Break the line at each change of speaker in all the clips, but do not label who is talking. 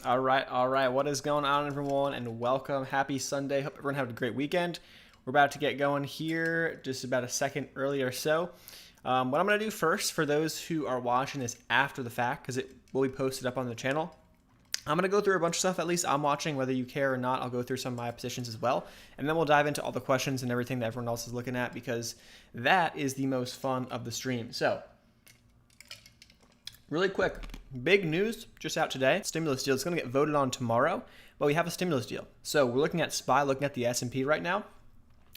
All right. What is going on, everyone? And welcome. Happy Sunday. Hope everyone had a great weekend. We're about to get going here just about a second early or so. What I'm going to do first, for those who are watching this after the fact, because it will be posted up on the channel, I'm going to go through a bunch of stuff, at least I'm watching, whether you care or not. I'll go through some of my positions as well. And then we'll dive into all the questions and everything that everyone else is looking at, because that is the most fun of the stream. So, really quick, big news just out today. Stimulus deal is going to get voted on tomorrow, but we have a stimulus deal. So we're looking at SPY, looking at the S&P right now.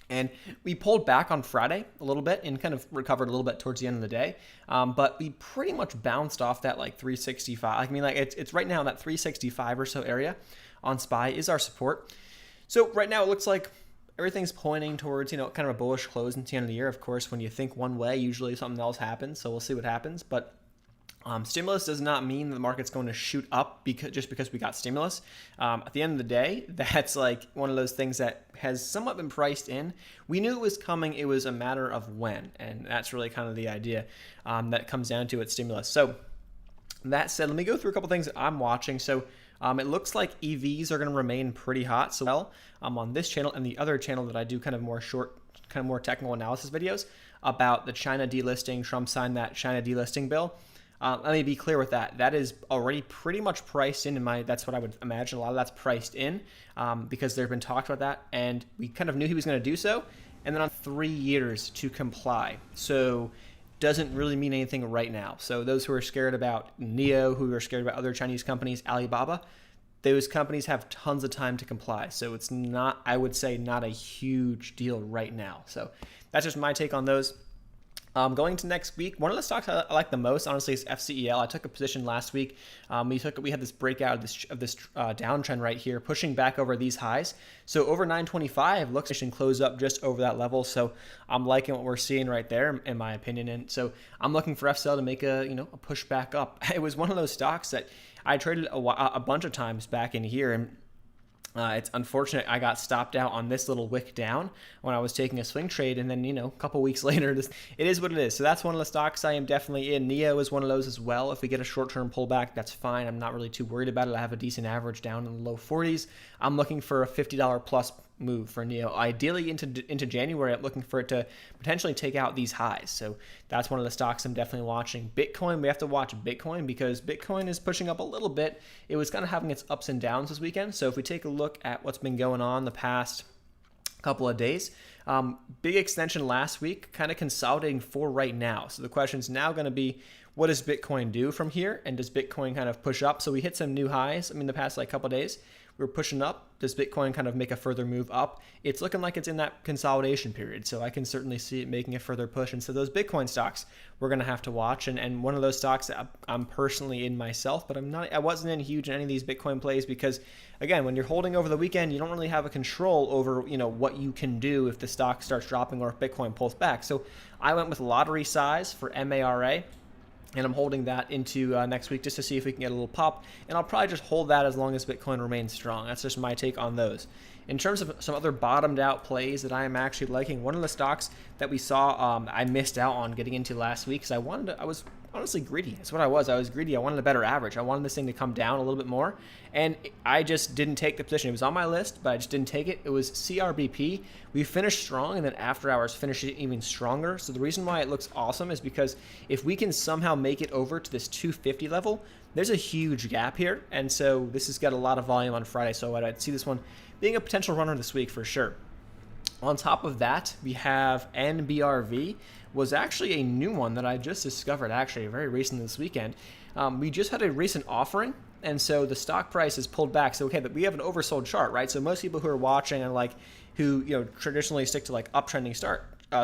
And we pulled back on Friday a little bit and kind of recovered a little bit towards the end of the day. But we pretty much bounced off that like 365. It's right now that 365 or so area on SPY is our support. So right now it looks like everything's pointing towards, kind of a bullish close into the end of the year. Of course, when you think one way, usually something else happens. So we'll see what happens. But stimulus does not mean the market's going to shoot up just because we got stimulus. At the end of the day, that's like one of those things that has somewhat been priced in. We knew it was coming. It was a matter of when. And that's really kind of the idea that comes down to it, stimulus. So that said, let me go through a couple things that I'm watching. So it looks like EVs are going to remain pretty hot. So on this channel and the other channel that I do kind of more short, kind of more technical analysis videos about the China delisting. Trump signed that China delisting bill. Let me be clear with that. That is already pretty much priced in that's what I would imagine. A lot of that's priced in because there's been talks about that, and we kind of knew he was going to do so. And then on 3 years to comply. So doesn't really mean anything right now. So those who are scared about NIO, who are scared about other Chinese companies, Alibaba, those companies have tons of time to comply. So it's not, I would say, not a huge deal right now. So that's just my take on those. Going to next week, one of the stocks I like the most, honestly, is FCEL. I took a position last week. We had this breakout of this downtrend right here, pushing back over these highs. So over 925 looks like it should close up just over that level. So I'm liking what we're seeing right there, in my opinion. And so I'm looking for FCEL to make a push back up. It was one of those stocks that I traded a bunch of times back in here, and it's unfortunate I got stopped out on this little wick down when I was taking a swing trade, and then, a couple weeks later, it is what it is. So that's one of the stocks I am definitely in. NIO is one of those as well. If we get a short-term pullback, that's fine. I'm not really too worried about it. I have a decent average down in the low 40s. I'm looking for a $50 plus move for NIO. Ideally into January, I'm looking for it to potentially take out these highs. So that's one of the stocks I'm definitely watching. Bitcoin, we have to watch Bitcoin because Bitcoin is pushing up a little bit. It was kind of having its ups and downs this weekend. So if we take a look at what's been going on the past couple of days, big extension last week, kind of consolidating for right now. So the question is now going to be, what does Bitcoin do from here? And does Bitcoin kind of push up? So we hit some new highs. The past couple of days, we were pushing up. Does Bitcoin kind of make a further move up? It's looking like it's in that consolidation period. So I can certainly see it making a further push. And so those Bitcoin stocks we're going to have to watch. And one of those stocks that I'm personally in myself, but I wasn't in huge in any of these Bitcoin plays because, again, when you're holding over the weekend, you don't really have a control over, what you can do if the stock starts dropping or if Bitcoin pulls back. So I went with lottery size for MARA. And I'm holding that into next week just to see if we can get a little pop. And I'll probably just hold that as long as Bitcoin remains strong. That's just my take on those. In terms of some other bottomed out plays that I am actually liking, one of the stocks that we saw I missed out on getting into last week because I was honestly greedy. That's what I was. I was greedy. I wanted a better average. I wanted this thing to come down a little bit more. And I just didn't take the position. It was on my list, but I just didn't take it. It was CRBP. We finished strong, and then after hours finished it even stronger. So the reason why it looks awesome is because if we can somehow make it over to this 250 level, there's a huge gap here. And so this has got a lot of volume on Friday. So I'd see this one being a potential runner this week for sure. On top of that, we have Mdrv, was actually a new one that I just discovered actually very recently this weekend. We just had a recent offering, and so the stock price is pulled back. So okay, we have an oversold chart, right? So most people who are watching and who traditionally stick to uptrending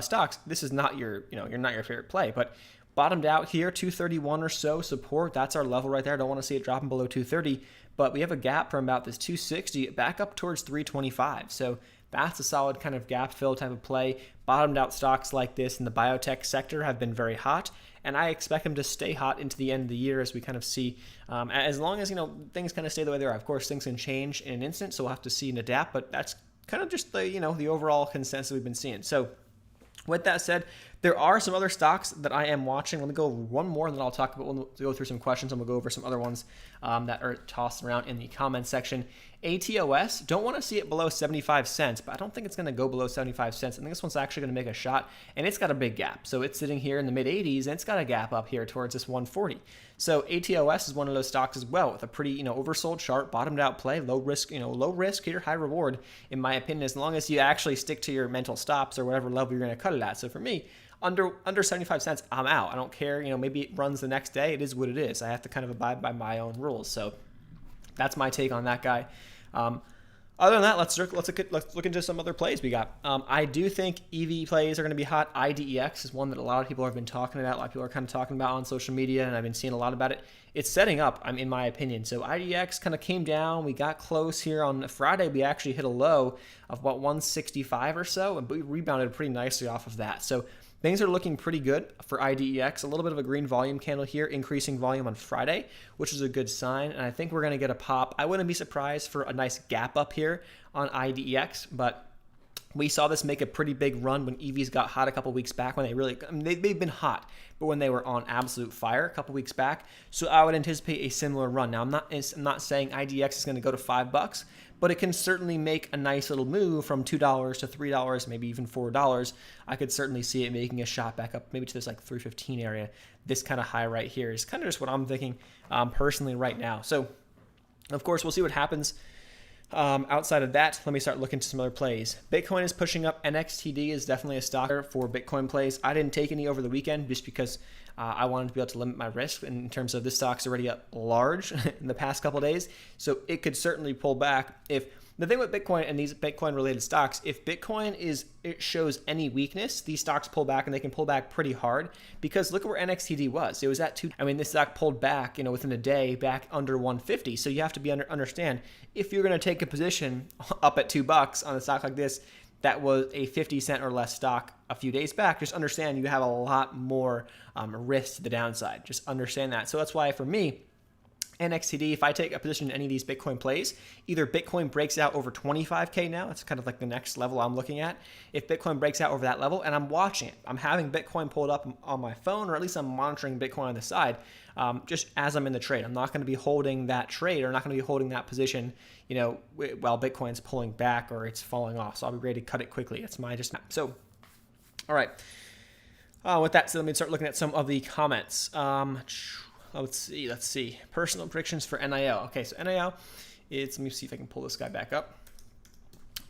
stocks, this is not you're not your favorite play, but bottomed out here, 231 or so support. That's our level right there. I don't want to see it dropping below 230, but we have a gap from about this 260 back up towards 325. So that's a solid kind of gap fill type of play. Bottomed out stocks like this in the biotech sector have been very hot, and I expect them to stay hot into the end of the year as we kind of see, as long as things kind of stay the way they are. Of course, things can change in an instant, so we'll have to see and adapt. But that's kind of just the the overall consensus we've been seeing. So with that said, There are some other stocks that I am watching. Let me go over one more, and then I'll talk about. We'll go through some questions, and we'll go over some other ones that are tossed around in the comments section. ATOS, don't want to see it below 75 cents, but I don't think it's going to go below 75 cents. I think this one's actually going to make a shot, and it's got a big gap. So it's sitting here in the mid 80s, and it's got a gap up here towards this 140. So ATOS is one of those stocks as well, with a pretty oversold chart, bottomed out play, low risk here, high reward, in my opinion, as long as you actually stick to your mental stops or whatever level you're going to cut it at. So for me, under 75 cents, I'm out. I don't care. Maybe it runs the next day. It is what it is. I have to kind of abide by my own rules. So that's my take on that guy. Other than that, let's look into some other plays we got. I do think EV plays are going to be hot. IDEX is one that a lot of people have been talking about. A lot of people are kind of talking about on social media, and I've been seeing a lot about it. It's setting up, in my opinion. So IDEX kind of came down. We got close here on Friday. We actually hit a low of about 165 or so, and we rebounded pretty nicely off of that. So things are looking pretty good for IDEX. A little bit of a green volume candle here, increasing volume on Friday, which is a good sign. And I think we're going to get a pop. I wouldn't be surprised for a nice gap up here on IDEX, but we saw this make a pretty big run when EVs got hot a couple weeks back, when they've been hot, but when they were on absolute fire a couple weeks back. So I would anticipate a similar run. Now, I'm not saying IDX is going to go to $5, but it can certainly make a nice little move from $2 to $3, maybe even $4. I could certainly see it making a shot back up, maybe to this like 315 area. This kind of high right here is kind of just what I'm thinking personally right now. So, of course, we'll see what happens. Outside of that, let me start looking to some other plays. Bitcoin is pushing up. NXTD is definitely a stock for Bitcoin plays. I didn't take any over the weekend just because I wanted to be able to limit my risk in terms of this stock's already up large in the past couple of days. So it could certainly pull back. If the thing with Bitcoin and these Bitcoin related stocks, if Bitcoin it shows any weakness, these stocks pull back, and they can pull back pretty hard, because look at where NXTD was. It was at this stock pulled back, within a day back under 150. So you have to understand, if you're going to take a position up at $2 on a stock like this, that was a 50 cent or less stock a few days back, just understand you have a lot more risk to the downside. Just understand that. So that's why for me, NXTD, if I take a position in any of these Bitcoin plays, either Bitcoin breaks out over 25K now, it's kind of like the next level I'm looking at. If Bitcoin breaks out over that level, and I'm watching it, I'm having Bitcoin pulled up on my phone, or at least I'm monitoring Bitcoin on the side, just as I'm in the trade. I'm not going to be holding that trade, or not going to be holding that position, while Bitcoin's pulling back or it's falling off. So I'll be ready to cut it quickly. It's so. All right. With that said, let me start looking at some of the comments. Let's see. Personal predictions for NIL. Okay, so NIL, let me see if I can pull this guy back up.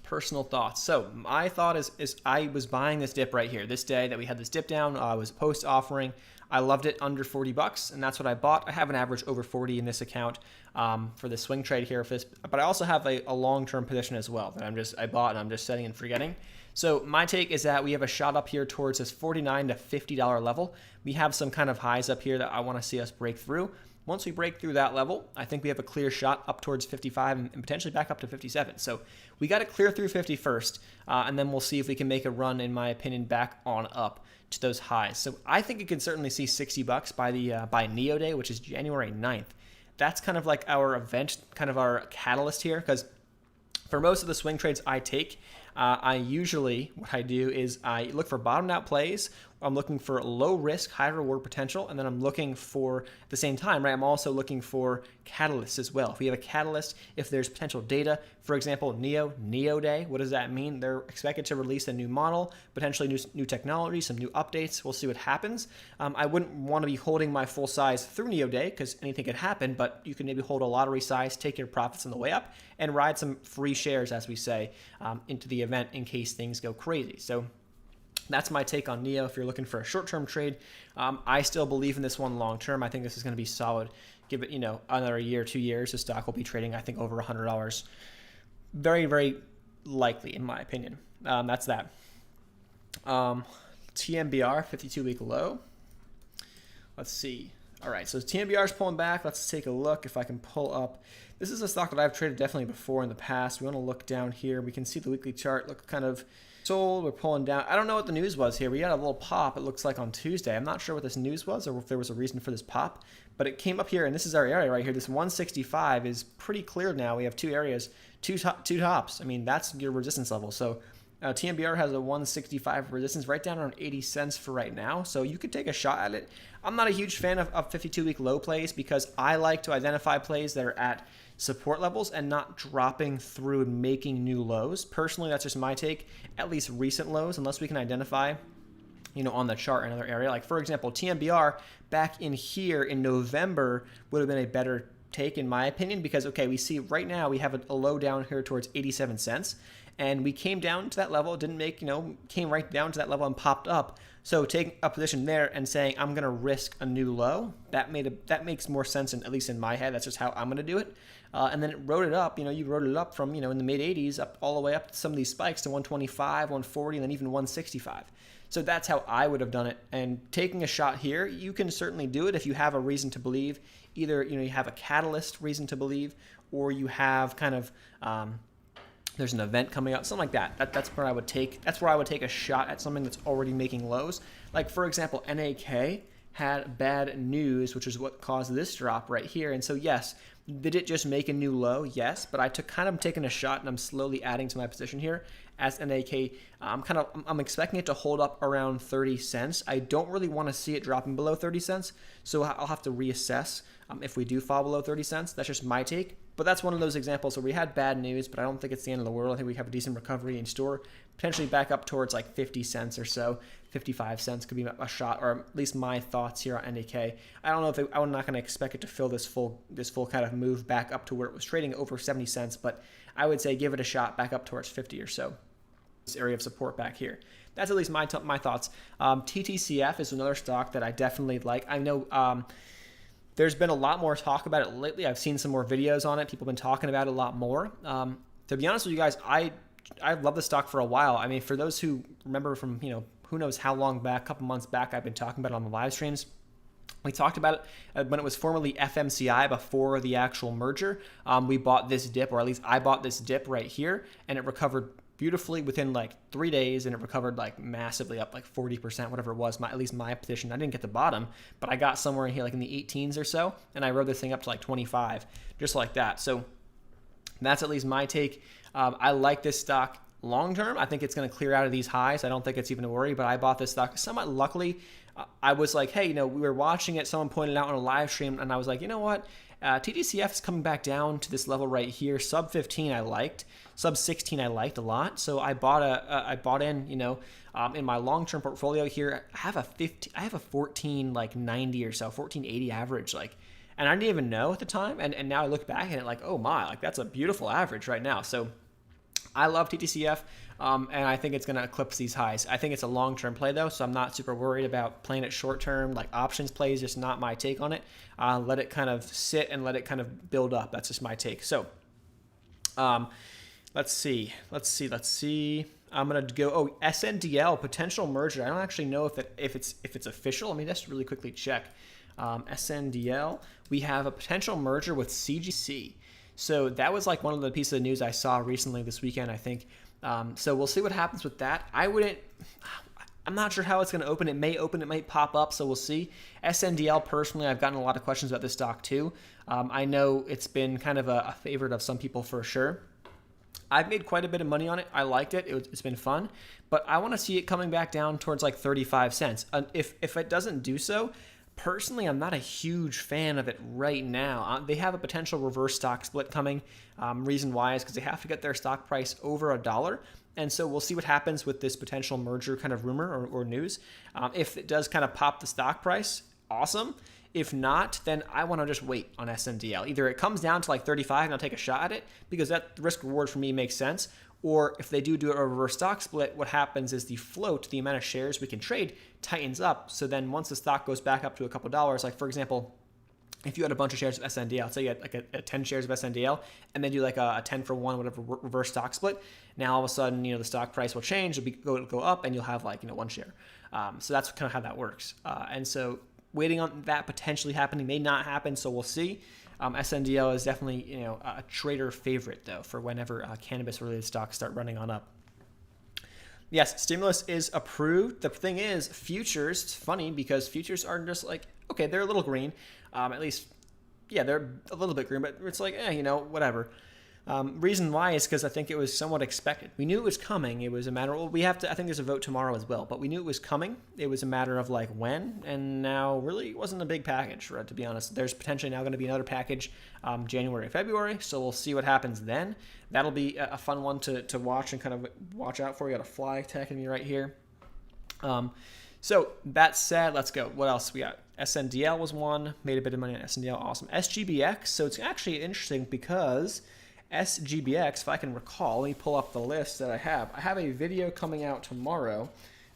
Personal thoughts. So my thought is I was buying this dip right here. This day that we had this dip down, I was post offering. I loved it under $40, and that's what I bought. I have an average over 40 in this account for the swing trade here. But I also have a long-term position as well that I bought, and I'm just setting and forgetting. So my take is that we have a shot up here towards this $49 to $50 level. We have some kind of highs up here that I want to see us break through. Once we break through that level, I think we have a clear shot up towards 55 and potentially back up to 57. So we got to clear through 50 first, and then we'll see if we can make a run, in my opinion, back on up to those highs. So I think you can certainly see $60 by Neo Day, which is January 9th. That's kind of like our event, kind of our catalyst here, because for most of the swing trades I take, what I do is I look for bottomed out plays. I'm looking for low risk, high reward potential, and then I'm looking for, at the same time, right, I'm also looking for catalysts as well. If we have a catalyst, if there's potential data, for example, Neo Day, what does that mean? They're expected to release a new model, potentially new technology, some new updates. We'll see what happens. I wouldn't want to be holding my full size through Neo Day because anything could happen, but you can maybe hold a lottery size, take your profits on the way up, and ride some free shares, as we say, into the event in case things go crazy. So that's my take on Neo. If you're looking for a short-term trade, I still believe in this one long-term. I think this is going to be solid. Give it, another year, 2 years, the stock will be trading, I think, over $100. Very, very likely, in my opinion. That's that. TMBR, 52-week low. Let's see. All right, so TMBR is pulling back. Let's take a look if I can pull up. This is a stock that I've traded definitely before in the past. We want to look down here. We can see the weekly chart look kind of sold. We're pulling down. I don't know what the news was here. We had a little pop, it looks like, on Tuesday. I'm not sure what this news was or if there was a reason for this pop, but it came up here, and this is our area right here. This 165 is pretty clear now. We have two areas, two tops. I mean, that's your resistance level. So TMBR has a 165 resistance right down around 80 cents for right now, so you could take a shot at it. I'm not a huge fan of 52-week low plays because I like to identify plays that are at support levels and not dropping through and making new lows. Personally, that's just my take, at least recent lows, unless we can identify on the chart another area. Like, for example, TMBR back in here in November would have been a better take in my opinion because, okay, we see right now we have a low down here towards 87 cents. And we came down to that level, didn't make, came right down to that level and popped up. So taking a position there and saying, I'm going to risk a new low, that makes more sense, at least in my head. That's just how I'm going to do it. And then it rode it up, you rode it up from, in the mid 80s up all the way up to some of these spikes to 125, 140, and then even 165. So that's how I would have done it. And taking a shot here, you can certainly do it if you have a reason to believe. Either, you have a catalyst reason to believe, or you have kind of, there's an event coming up, something like that. That's where I would take. That's where I would take a shot at something that's already making lows. Like, for example, NAK had bad news, which is what caused this drop right here. And so, yes, did it just make a new low? Yes, but I kind of taking a shot, and I'm slowly adding to my position here as NAK. I'm expecting it to hold up around 30 cents. I don't really want to see it dropping below 30 cents, so I'll have to reassess if we do fall below 30 cents. That's just my take. But that's one of those examples where we had bad news, but I don't think it's the end of the world. I think we have a decent recovery in store, potentially back up towards like 50 cents or so. 55 cents could be a shot, or at least my thoughts here on NAK. I don't know I'm not going to expect it to fill this full kind of move back up to where it was trading over 70 cents, but I would say give it a shot back up towards 50 or so. This area of support back here. That's at least my thoughts. Ttcf is another stock that I definitely like. I know there's been a lot more talk about it lately. I've seen some more videos on it. People have been talking about it a lot more. To be honest with you guys, I love the stock for a while. I mean, for those who remember from, who knows how long back, a couple months back, I've been talking about it on the live streams. We talked about it when it was formerly FMCI before the actual merger. We bought this dip, or at least I bought this dip right here, and it recovered beautifully within like 3 days, and it recovered like massively up like 40%, whatever it was, at least my position. I didn't get the bottom, but I got somewhere in here like in the 18s or so, and I rode this thing up to like 25, just like that. So that's at least my take. I like this stock long term. I think it's going to clear out of these highs. I don't think it's even a worry, but I bought this stock somewhat luckily. I was like, hey, we were watching it, someone pointed out on a live stream, and I was like, you know what? TTCF is coming back down to this level right here. Sub 15 I liked. Sub 16 I liked a lot. So I bought in, in my long-term portfolio here. I have a 14 like 90 or so, 1480 average, like, and I didn't even know at the time. And now I look back at it like, oh my, like that's a beautiful average right now. So I love TTCF, and I think it's going to eclipse these highs. I think it's a long-term play, though, so I'm not super worried about playing it short-term. Like options plays, just not my take on it. Let it kind of sit and let it kind of build up. That's just my take. So let's see. I'm going to go, SNDL, potential merger. I don't actually know if it's official. Let me just really quickly check. SNDL, we have a potential merger with CGC. So that was like one of the pieces of news I saw recently this weekend, I think. So we'll see what happens with that. I'm not sure how it's going to open. It may open, it might pop up, so we'll see. SNDL, personally, I've gotten a lot of questions about this stock too. I know it's been kind of a favorite of some people for sure. I've made quite a bit of money on it. I liked it. It's been fun. But I want to see it coming back down towards like 35 cents. If it doesn't do so, personally, I'm not a huge fan of it right now. They have a potential reverse stock split coming. Reason why is because they have to get their stock price over $1. And so we'll see what happens with this potential merger kind of rumor or news. If it does kind of pop the stock price, awesome. If not, then I want to just wait on SNDL. Either it comes down to like 35 and I'll take a shot at it because that risk reward for me makes sense. Or if they do a reverse stock split, what happens is the float, the amount of shares we can trade, tightens up. So then once the stock goes back up to a couple dollars, like for example, if you had a bunch of shares of SNDL, say you had like a 10 shares of SNDL, and then do like a 10 for 1, whatever, reverse stock split, now all of a sudden, the stock price will change, it'll go up, and you'll have like, 1 share. So that's kind of how that works. And so waiting on that potentially happening may not happen, so we'll see. SNDL is definitely, a trader favorite though for whenever cannabis-related stocks start running on up. Yes, stimulus is approved. The thing is, futures, it's funny because futures are just like, okay, they're a little green. At least, yeah, they're a little bit green, but it's like, whatever. Reason why is because I think it was somewhat expected. We knew it was coming. It was a matter of, I think there's a vote tomorrow as well, but we knew it was coming. It was a matter of like when, and now really it wasn't a big package, right, to be honest. There's potentially now going to be another package January, February, so we'll see what happens then. That'll be a fun one to watch and kind of watch out for. You got a fly attacking me right here. So that said, let's go. What else we got? SNDL was one, made a bit of money on SNDL, awesome. SGBX, so it's actually interesting because SGBX, if I can recall, let me pull up the list that I have. I have a video coming out tomorrow,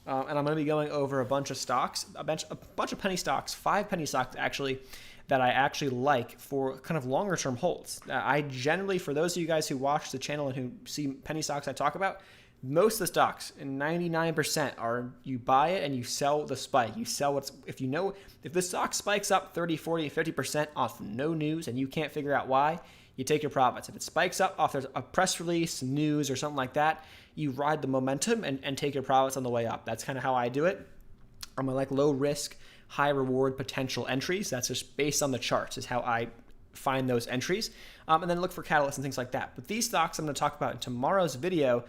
and I'm going to be going over a bunch of stocks, a bunch of penny stocks, 5 penny stocks actually, that I actually like for kind of longer term holds. I generally, for those of you guys who watch the channel and who see penny stocks I talk about, most of the stocks, 99% are you buy it and you sell the spike. You sell if the stock spikes up 30, 40, 50% off no news and you can't figure out why, you take your profits. If it spikes up off there's a press release, news, or something like that, you ride the momentum and take your profits on the way up. That's kind of how I do it. I'm like low risk, high reward potential entries. That's just based on the charts is how I find those entries, and then look for catalysts and things like that. But these stocks I'm going to talk about in tomorrow's video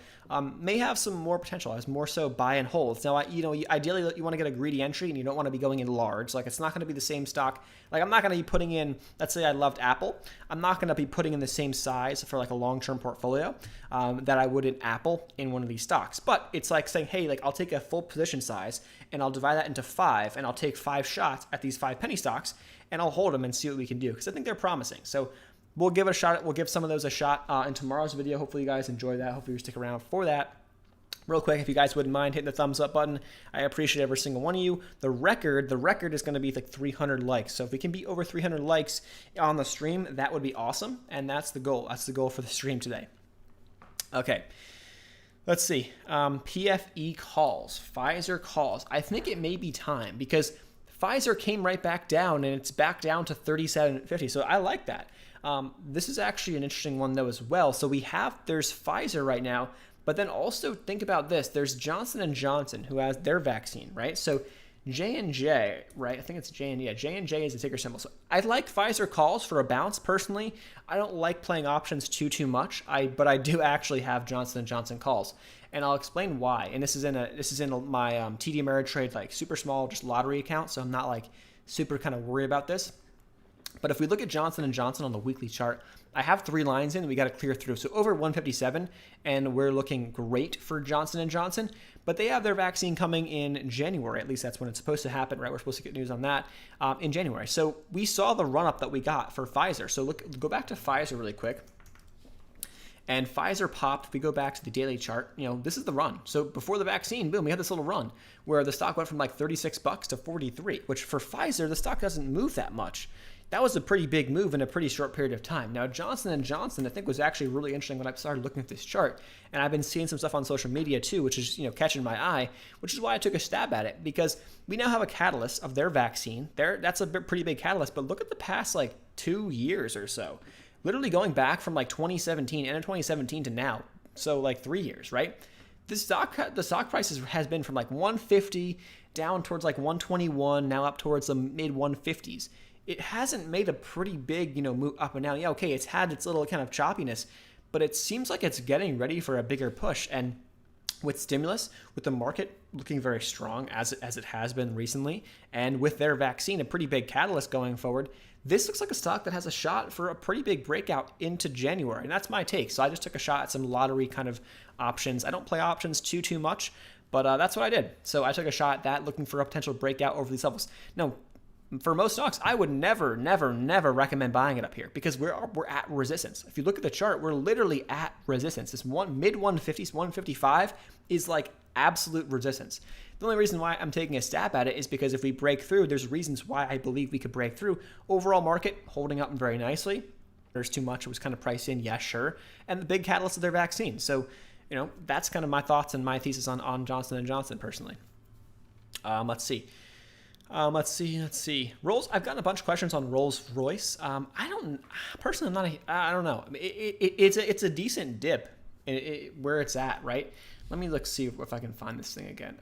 may have some more potential as more so buy and holds. Now, ideally you want to get a greedy entry and you don't want to be going in large. Like it's not going to be the same stock. Like I'm not going to be putting in, let's say I loved Apple. I'm not going to be putting in the same size for like a long-term portfolio that I would in Apple in one of these stocks. But it's like saying, hey, like I'll take a full position size and I'll divide that into 5 and I'll take 5 shots at these 5 penny stocks and I'll hold them and see what we can do because I think they're promising. So we'll give it a shot. We'll give some of those a shot in tomorrow's video. Hopefully you guys enjoy that. Hopefully you stick around for that. Real quick, if you guys wouldn't mind hitting the thumbs up button, I appreciate every single one of you. The record is going to be like 300 likes. So if we can be over 300 likes on the stream, that would be awesome. And that's the goal. That's the goal for the stream today. Okay. Let's see. PFE calls, Pfizer calls. I think it may be time because Pfizer came right back down and it's back down to 37.50. So I like that. This is actually an interesting one though as well. So there's Pfizer right now, but then also think about this. There's Johnson & Johnson who has their vaccine, right? So J&J, right? I think it's J&J is the ticker symbol. So I like Pfizer calls for a bounce personally. I don't like playing options too much. But I do actually have Johnson & Johnson calls, and I'll explain why. And this is in my TD Ameritrade like super small just lottery account, so I'm not like super kind of worried about this. But if we look at Johnson & Johnson on the weekly chart, I have 3 lines in we got to clear through. So over 157, and we're looking great for Johnson & Johnson. But they have their vaccine coming in January. At least that's when it's supposed to happen, right? We're supposed to get news on that in January. So we saw the run-up that we got for Pfizer. So go back to Pfizer really quick. And Pfizer popped. If we go back to the daily chart, this is the run. So before the vaccine, boom, we had this little run where the stock went from like $36 to 43, which for Pfizer, the stock doesn't move that much. That was a pretty big move in a pretty short period of time. Now, Johnson & Johnson, I think, was actually really interesting when I started looking at this chart. And I've been seeing some stuff on social media, too, which is, catching my eye, which is why I took a stab at it. Because we now have a catalyst of their vaccine. That's a pretty big catalyst. But look at the past, 2 years or so. Literally going back from, 2017, end of 2017 to now. So, 3 years, right? The stock prices has been from, 150 down towards, 121, now up towards the mid-150s. It hasn't made a pretty big, move up and down. Yeah, okay, it's had its little kind of choppiness, but it seems like it's getting ready for a bigger push. And with stimulus, with the market looking very strong as it has been recently, and with their vaccine, a pretty big catalyst going forward, this looks like a stock that has a shot for a pretty big breakout into January. And that's my take. So I just took a shot at some lottery kind of options. I don't play options too much, but that's what I did. So I took a shot at that, looking for a potential breakout over these levels. Now, for most stocks, I would never recommend buying it up here because we're at resistance. If you look at the chart, we're literally at resistance. This mid 150s, 155 is absolute resistance. The only reason why I'm taking a stab at it is because if we break through, there's reasons why I believe we could break through. Overall market holding up very nicely. There's too much. It was kind of priced in. Yeah, sure. And the big catalyst of their vaccine. So, that's kind of my thoughts and my thesis on Johnson & Johnson personally. Let's see. Let's see. I've gotten a bunch of questions on Rolls-Royce. I don't know. It's a decent dip where it's at, right? Let me see if I can find this thing again.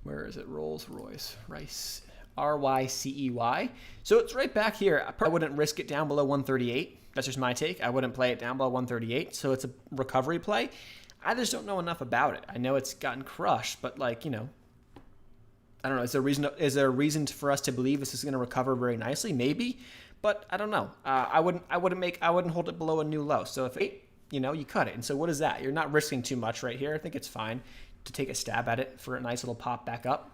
Where is it? Rolls-Royce. Rice. RYCEY. So it's right back here. I probably wouldn't risk it down below 138. That's just my take. I wouldn't play it down below 138, so it's a recovery play. I just don't know enough about it. I know it's gotten crushed, but like, I don't know. Is there a reason for us to believe this is going to recover very nicely? Maybe, but I don't know. I wouldn't hold it below a new low. So if you cut it. And so what is that? You're not risking too much right here. I think it's fine to take a stab at it for a nice little pop back up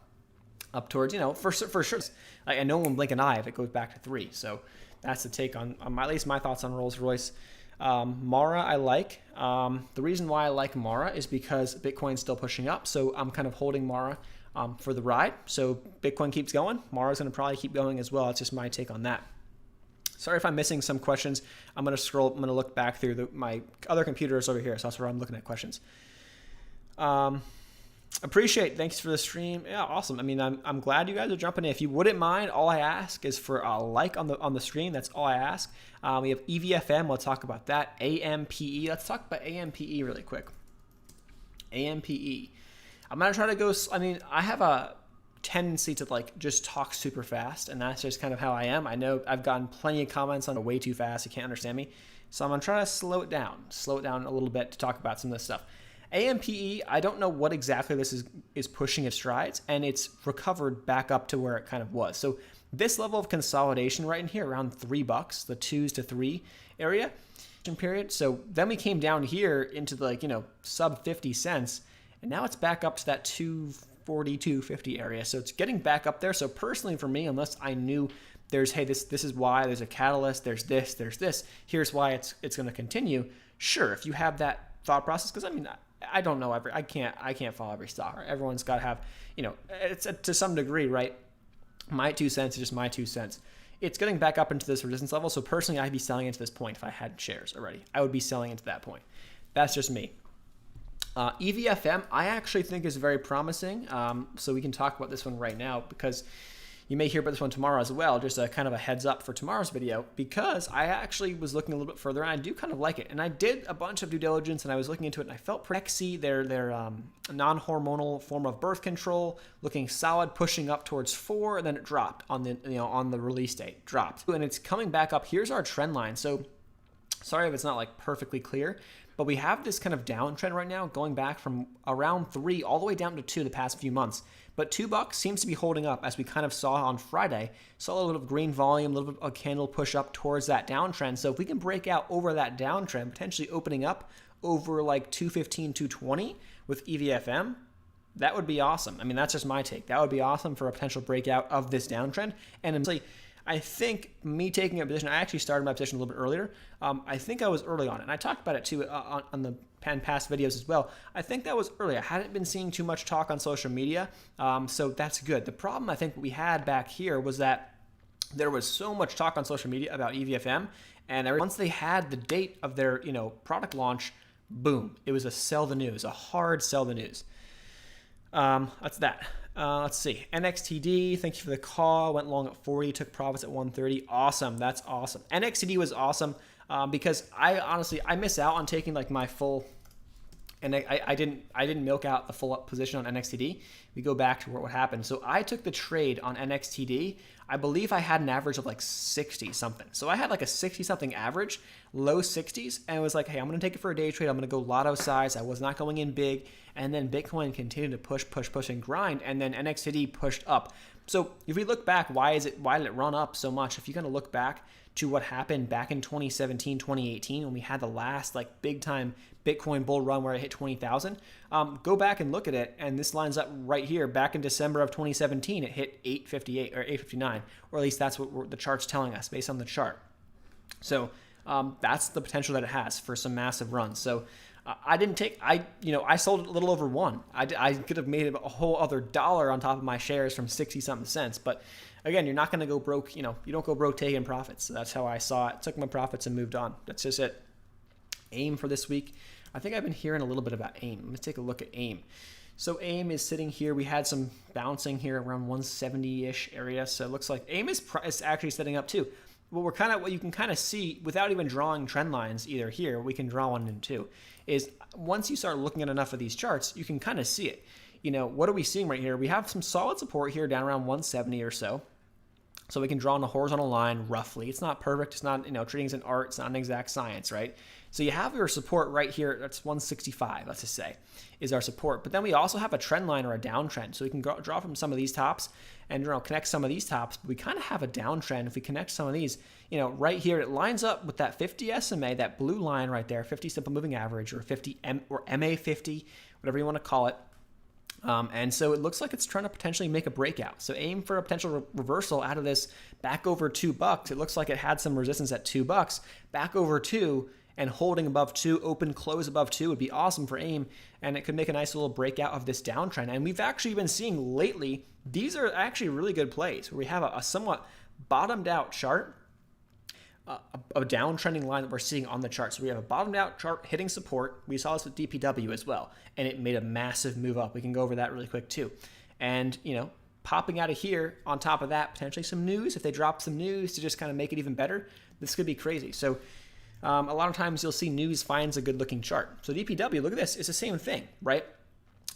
towards, for sure. Like, no one will blink an eye if it goes back to 3. So that's the take on at least my thoughts on Rolls-Royce. Mara, I like. The reason why I like Mara is because Bitcoin's still pushing up. So I'm kind of holding Mara for the ride. So Bitcoin keeps going. Mara's going to probably keep going as well. That's just my take on that. Sorry if I'm missing some questions. I'm going to scroll. I'm going to look back through my other computers over here. So that's where I'm looking at questions. Appreciate. Thanks for the stream. Yeah, awesome. I mean, I'm glad you guys are jumping in. If you wouldn't mind, all I ask is for a like on the stream. That's all I ask. We have EVFM. We'll talk about that. AMPE. Let's talk about AMPE really quick. AMPE. I'm gonna try to go. I mean, I have a tendency to like just talk super fast, and that's just kind of how I am. I know I've gotten plenty of comments on way too fast. You can't understand me, so I'm gonna try to slow it down a little bit to talk about some of this stuff. AMPE, I don't know what exactly this is pushing its strides, and it's recovered back up to where it kind of was. So this level of consolidation right in here, around $3, the 2s to 3 area period. So then we came down here into the sub 50 cents, and now it's back up to that 240, 250 area. So it's getting back up there. So personally for me, unless I knew this is why there's a catalyst, there's this, here's why it's going to continue. Sure, if you have that thought process, because I mean, I don't know I can't follow every stock. Right? Everyone's got to have, it's to some degree, right? My 2 cents is just my 2 cents. It's getting back up into this resistance level. So personally, I'd be selling into this point if I had shares already. I would be selling into that point. That's just me. EVFM, I actually think is very promising. So we can talk about this one right now because you may hear about this one tomorrow as well. Just a kind of a heads up for tomorrow's video, because I actually was looking a little bit further and I do kind of like it. And I did a bunch of due diligence and I was looking into it and I felt pretty sexy. Their non-hormonal form of birth control, looking solid, pushing up towards 4, and then it dropped on the release date, dropped. And it's coming back up. Here's our trend line. So sorry if it's not like perfectly clear, but we have this kind of downtrend right now going back from around 3 all the way down to 2 the past few months. But $2 seems to be holding up, as we kind of saw on Friday. Saw a little bit of green volume, a little bit of a candle push up towards that downtrend. So if we can break out over that downtrend, potentially opening up over like 215, 220 with EVFM, that would be awesome. I mean, that's just my take. That would be awesome for a potential breakout of this downtrend. And I think me taking a position, I actually started my position a little bit earlier. I think I was early on it. And I talked about it too on the past videos as well. I think that was early. I hadn't been seeing too much talk on social media. So that's good. The problem I think we had back here was that there was so much talk on social media about EVFM. And once they had the date of their product launch, boom, it was a sell the news, a hard sell the news. That's that. Let's see. NXTD, thank you for the call. Went long at 40, took profits at 130. Awesome. That's awesome. NXTD was awesome because I miss out on taking like my full, and I didn't milk out the full up position on NXTD. We go back to what happened. So I took the trade on NXTD. I believe I had an average of like 60 something. So I had like a 60 something average, low 60s, and it was like, hey, I'm going to take it for a day trade. I'm going to go lotto size. I was not going in big. And then Bitcoin continued to push and grind, and then NXTD pushed up. So if we look back, why did it run up so much? If you're going to look back to what happened back in 2017, 2018, when we had the last like big time Bitcoin bull run where it hit 20,000, go back and look at it, and this lines up right here. Back in December of 2017, it hit 858 or 859, or at least that's what the chart's telling us based on the chart. So that's the potential that it has for some massive runs. So I sold a little over 1. I could have made a whole other dollar on top of my shares from 60 something cents. But again, you're not going to go broke. You don't go broke taking profits. So that's how I saw it. Took my profits and moved on. That's just it. AIM for this week. I think I've been hearing a little bit about AIM. Let's take a look at AIM. So AIM is sitting here. We had some bouncing here around 170-ish area. So it looks like AIM is actually setting up too. What you can kind of see without even drawing trend lines either here, we can draw one in too, is once you start looking at enough of these charts, you can kind of see it. What are we seeing right here? We have some solid support here down around 170 or so. So we can draw on a horizontal line roughly. It's not perfect. It's not, trading is an art. It's not an exact science, right? So you have your support right here. That's 165, let's just say, is our support. But then we also have a trend line or a downtrend. So we can draw from some of these tops and connect some of these tops. But we kind of have a downtrend. If we connect some of these, right here, it lines up with that 50 SMA, that blue line right there, 50 simple moving average or 50 or MA50, whatever you want to call it. And so it looks like it's trying to potentially make a breakout. So aim for a potential reversal out of this back over $2. It looks like it had some resistance at $2, back over 2, and holding above 2, open, close above 2 would be awesome for AIM, and it could make a nice little breakout of this downtrend. And we've actually been seeing lately, these are actually really good plays where we have a somewhat bottomed out chart, a downtrending line that we're seeing on the chart. So we have a bottomed out chart hitting support. We saw this with DPW as well, and it made a massive move up. We can go over that really quick too. And, popping out of here on top of that, potentially some news. If they drop some news to just kind of make it even better, this could be crazy. So a lot of times you'll see news finds a good looking chart. So DPW, look at this. It's the same thing, right?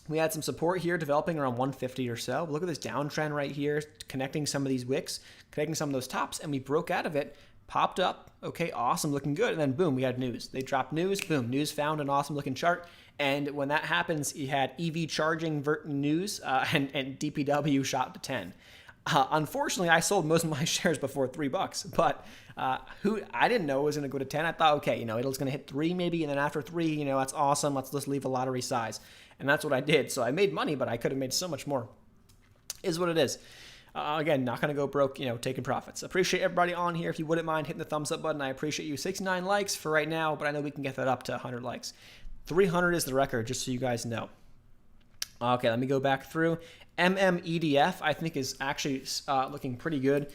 We had some support here developing around 150 or so. Look at this downtrend right here, connecting some of these wicks, connecting some of those tops, and we broke out of it, popped up. Okay, awesome, looking good. And then boom, we had news. They dropped news, boom, news found an awesome looking chart. And when that happens, you had EV charging news and DPW shot to 10. Unfortunately, I sold most of my shares before $3, but I didn't know it was going to go to 10. I thought, okay, it's going to hit 3 maybe, and then after 3, that's awesome. Let's just leave a lottery size, and that's what I did. So I made money, but I could have made so much more. Is what it is. Again, not going to go broke, taking profits. Appreciate everybody on here. If you wouldn't mind hitting the thumbs up button, I appreciate you. 69 likes for right now, but I know we can get that up to 100 likes. 300 is the record, just so you guys know. Okay, let me go back through. Mdrv, I think, is actually looking pretty good.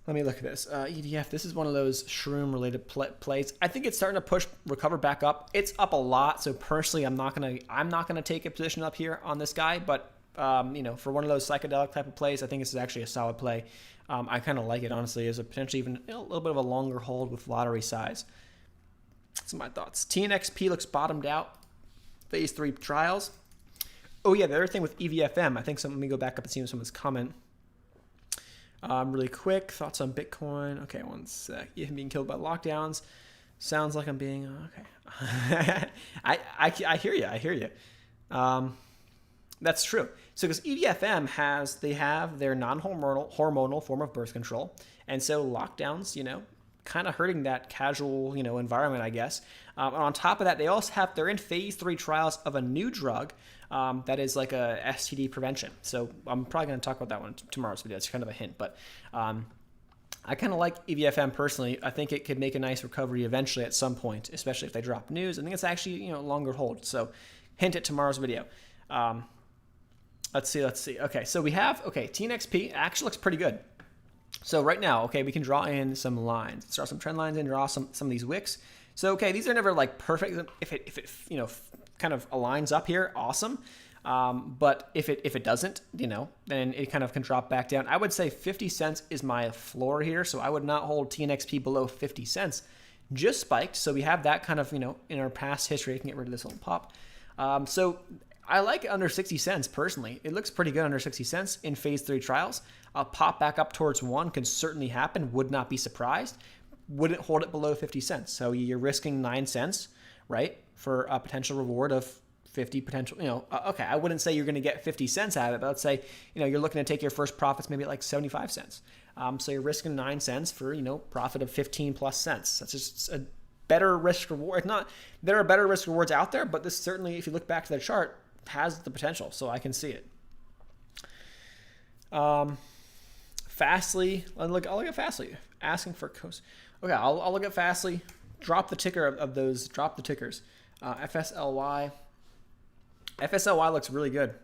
Let me look at this. EDF, this is one of those shroom-related plays. I think it's starting to recover back up. It's up a lot, so personally, I'm not gonna take a position up here on this guy. But for one of those psychedelic type of plays, I think this is actually a solid play. I kind of like it, honestly, as a potentially even a little bit of a longer hold with lottery size. That's my thoughts. TNXP looks bottomed out. Phase 3 trials. Oh yeah, the other thing with EVFM, I think let me go back up and see someone's comment. Really quick, thoughts on Bitcoin. Okay, one sec. Yeah, being killed by lockdowns. Sounds like I'm being, okay. I hear you. That's true. So because EVFM they have their non-hormonal form of birth control. And so lockdowns, kind of hurting that casual, environment, I guess. And on top of that, they're in phase 3 trials of a new drug that is like a STD prevention. So I'm probably going to talk about that one in tomorrow's video. It's kind of a hint, but I kind of like EVFM personally. I think it could make a nice recovery eventually at some point, especially if they drop news. I think it's actually, a longer hold. So hint at tomorrow's video. Let's see. Okay, so we have, TNXP actually looks pretty good. So right now, we can draw in some lines. Let's draw some trend lines and draw some of these wicks. So, these are never like perfect. If it kind of aligns up here, awesome. But if it doesn't, then it kind of can drop back down. I would say 50 cents is my floor here. So I would not hold TNXP below 50 cents. Just spiked. So we have that kind of, in our past history. I can get rid of this little pop. So I like it under 60 cents personally. It looks pretty good under 60 cents in phase 3 trials. A pop back up towards 1 can certainly happen. Would not be surprised. Wouldn't hold it below 50 cents. So you're risking 9 cents, right, for a potential reward of 50 potential, I wouldn't say you're going to get 50 cents out of it, but let's say, you're looking to take your first profits maybe at like 75 cents. So you're risking 9 cents for, profit of 15 plus cents. That's just a better risk reward. There are better risk rewards out there, but this certainly, if you look back to the chart, has the potential. So I can see it. Fastly, I'll look at Fastly. Asking for coast. Okay, I'll look at Fastly. Drop the ticker of those. Drop the tickers. FSLY. FSLY looks really good.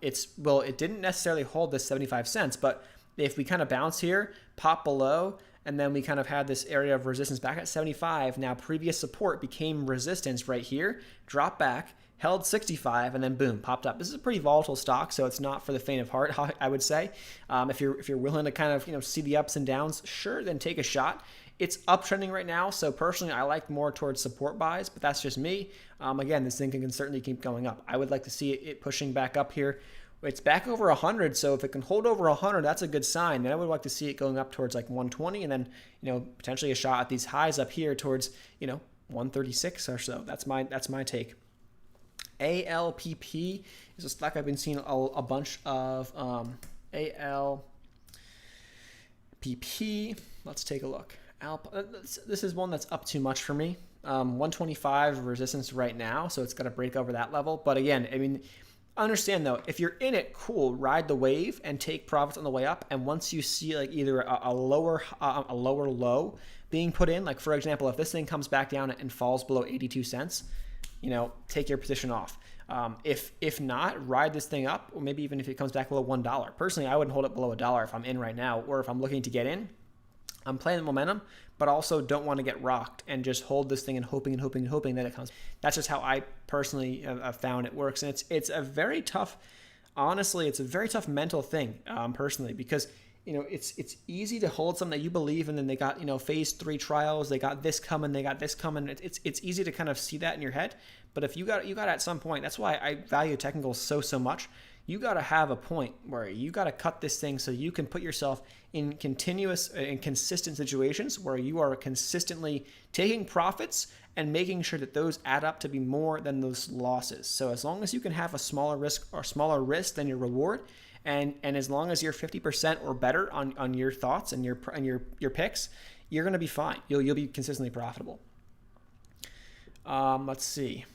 It didn't necessarily hold this 75 cents, but if we kind of bounce here, pop below, and then we kind of had this area of resistance back at 75. Now previous support became resistance right here. Drop back. Held 65 and then boom, popped up. This is a pretty volatile stock, so it's not for the faint of heart, I would say. If you're willing to kind of see the ups and downs, sure, then take a shot. It's uptrending right now, so personally, I like more towards support buys, but that's just me. Again, this thing can certainly keep going up. I would like to see it pushing back up here it's back over 100. So if it can hold over 100, that's a good sign. Then I would like to see it going up towards like 120, and then potentially a shot at these highs up here towards 136 or so. That's my take. ALPP is a stock I've been seeing a bunch of. ALPP. Let's take a look. This is one that's up too much for me. 125 resistance right now, so it's got to break over that level. But again, I mean, understand though, if you're in it, cool, ride the wave and take profits on the way up. And once you see like either a lower low being put in, like for example, if this thing comes back down and falls below 82 cents, take your position off. If not, ride this thing up, or maybe even if it comes back below $1. Personally, I wouldn't hold it below $1 if I'm in right now, or if I'm looking to get in. I'm playing the momentum, but also don't want to get rocked and just hold this thing and hoping that it comes. That's just how I personally have found it works. And it's a very tough, honestly, it's a very tough mental thing personally, because it's easy to hold something that you believe in, and they got phase 3 trials, they got this coming. It's easy to kind of see that in your head. But if you got at some point, that's why I value technicals so much. You got to have a point where you got to cut this thing so you can put yourself in continuous and consistent situations where you are consistently taking profits and making sure that those add up to be more than those losses. So as long as you can have a smaller risk than your reward, and as long as you're 50% or better on your thoughts and your picks, you're going to be fine. You'll be consistently profitable. Let's see.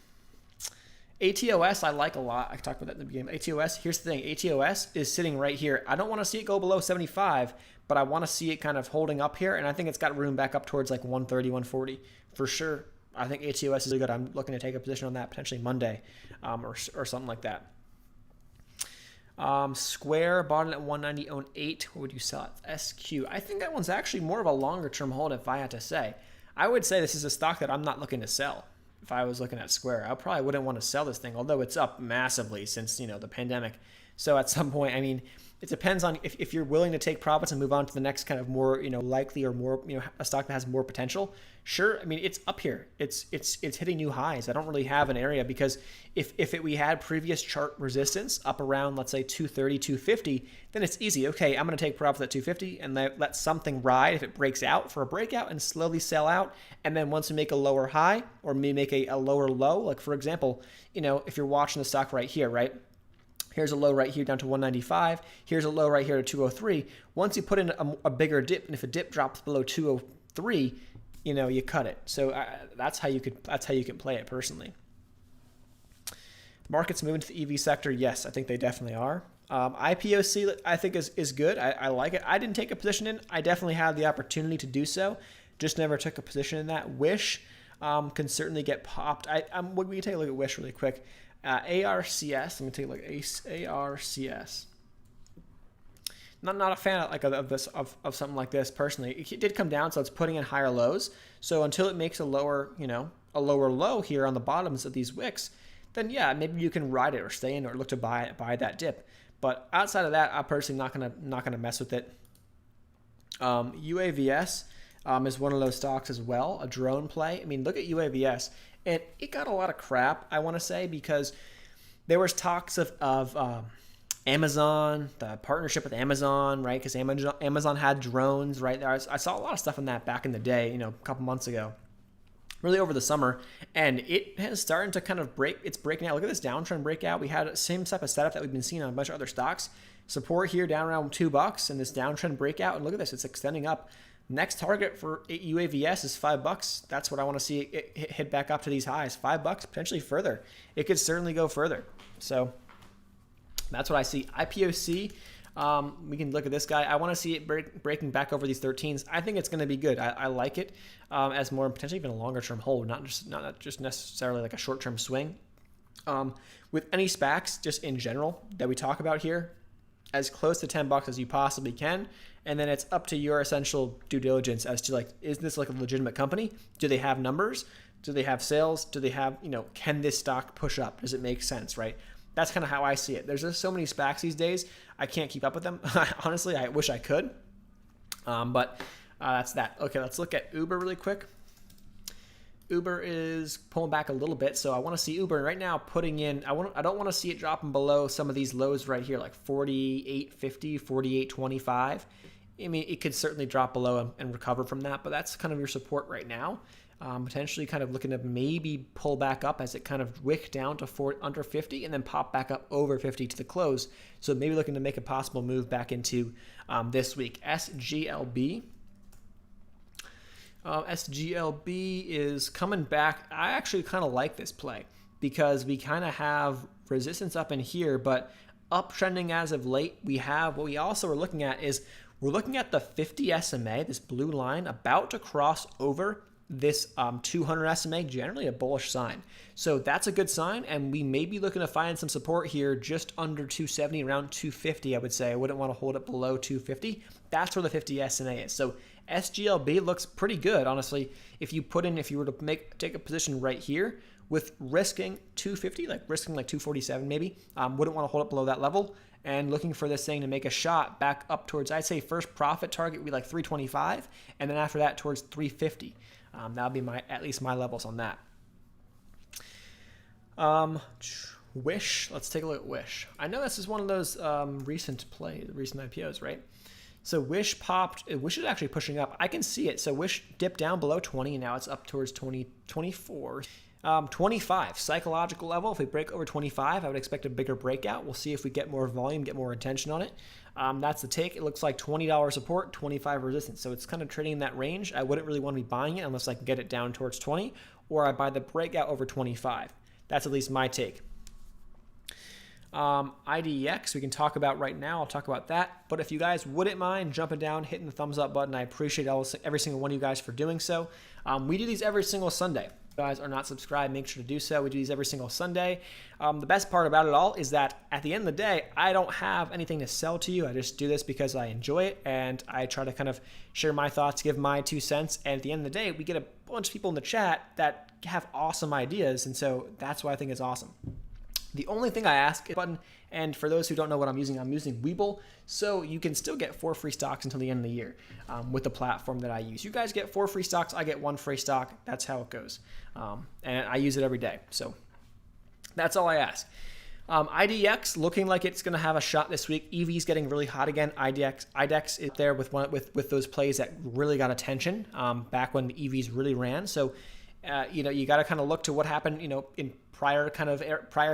ATOS I like a lot. I talked about that in the beginning. ATOS, here's the thing. ATOS is sitting right here. I don't want to see it go below 75, but I want to see it kind of holding up here, and I think it's got room back up towards like 130, 140 for sure. I think ATOS is really good. I'm looking to take a position on that potentially Monday or something like that. Square, bought it at 190.08. What would you sell it? SQ. I think that one's actually more of a longer term hold, if I had to say. I would say this is a stock that I'm not looking to sell. If I was looking at Square, I probably wouldn't want to sell this thing, although it's up massively since the pandemic. So at some point, I mean, it depends on if you're willing to take profits and move on to the next kind of more likely or more a stock that has more potential. Sure, I mean it's up here. It's hitting new highs. I don't really have an area, because if we had previous chart resistance up around, let's say 230, 250, then it's easy. Okay, I'm going to take profits at 250 and let something ride if it breaks out for a breakout and slowly sell out. And then once we make a lower high or maybe make a lower low, like for example, if you're watching the stock right here, right? Here's a low right here down to 195. Here's a low right here to 203. Once you put in a bigger dip, and if a dip drops below 203, you cut it. So that's how you can play it personally. Markets moving to the EV sector. Yes, I think they definitely are. IPOC I think is good. I like it. I didn't take a position in. I definitely had the opportunity to do so. Just never took a position in that. Wish can certainly get popped. We can take a look at Wish really quick. ARCS. Let me take a look at ARCS. Not a fan of something like this personally. It did come down, so it's putting in higher lows. So until it makes a lower low here on the bottoms of these wicks, then yeah, maybe you can ride it or stay in or look to buy that dip. But outside of that, I'm personally not gonna mess with it. UAVS is one of those stocks as well, a drone play. I mean, look at UAVS. And it got a lot of crap, I want to say, because there was talks of Amazon, the partnership with Amazon, right? Because Amazon had drones, right? I saw a lot of stuff on that back in the day, a couple months ago, really over the summer. And it has started to kind of it's breaking out. Look at this downtrend breakout. We had the same type of setup that we've been seeing on a bunch of other stocks. Support here down around $2 and this downtrend breakout. And look at this, it's extending up. Next target for UAVS is $5. That's what I want to see it hit back up to these highs. $5, potentially further. It could certainly go further. So that's what I see. IPOC, we can look at this guy. I want to see it breaking back over these 13s. I think it's going to be good. I like it as more potentially even a longer term hold, not just necessarily like a short term swing. With any SPACs, just in general that we talk about here, as close to $10 as you possibly can. And then it's up to your essential due diligence as to is this like a legitimate company? Do they have numbers? Do they have sales? Do they have, can this stock push up? Does it make sense, right? That's kind of how I see it. There's just so many SPACs these days. I can't keep up with them. Honestly, I wish I could. But that's that. Okay, let's look at Uber really quick. Uber is pulling back a little bit, so I want to see Uber right now putting in. I don't want to see it dropping below some of these lows right here, like 48.50, 48.25. I mean, it could certainly drop below and recover from that, but that's kind of your support right now. Potentially kind of looking to maybe pull back up as it kind of wick down to under 50 and then pop back up over 50 to the close. So maybe looking to make a possible move back into this week. SGLB. SGLB is coming back. I actually kind of like this play because we kind of have resistance up in here, but uptrending as of late. What we also are looking at is we're looking at the 50 SMA, this blue line, about to cross over this 200 SMA, generally a bullish sign. So that's a good sign, and we may be looking to find some support here just under 270, around 250, I would say. I wouldn't want to hold it below 250. That's where the 50 SMA is. So SGLB looks pretty good, honestly. If you were to take a position right here with risking 250, like risking like 247 maybe, wouldn't want to hold it below that level, and looking for this thing to make a shot back up towards, I'd say first profit target would be like 325, and then after that towards 350. That would be at least my levels on that. Wish, let's take a look at Wish. I know this is one of those recent IPOs, right? So Wish popped. Wish is actually pushing up. I can see it. So Wish dipped down below 20, and now it's up towards 24. 25, psychological level. If we break over 25, I would expect a bigger breakout. We'll see if we get more volume, get more attention on it. That's the take. It looks like $20 support, 25 resistance. So it's kind of trading in that range. I wouldn't really want to be buying it unless I can get it down towards 20, or I buy the breakout over 25. That's at least my take. IDX we can talk about right now. I'll talk about that. But if you guys wouldn't mind jumping down, hitting the thumbs up button, I appreciate every single one of you guys for doing so. We do these every single Sunday. If you guys are not subscribed, make sure to do so. We do these every single Sunday. The best part about it all is that at the end of the day, I don't have anything to sell to you. I just do this because I enjoy it, and I try to kind of share my thoughts, give my 2 cents. And at the end of the day, we get a bunch of people in the chat that have awesome ideas, and so that's why I think it's awesome. The only thing I ask is button, and for those who don't know what I'm using Webull, so you can still get 4 free stocks until the end of the year with the platform that I use. You guys get 4 free stocks, I get 1 free stock. That's how it goes, and I use it every day. So that's all I ask. IDX looking like it's going to have a shot this week. EV's getting really hot again. IDX is there with those plays that really got attention back when the EVs really ran. So you got to kind of look to what happened, in prior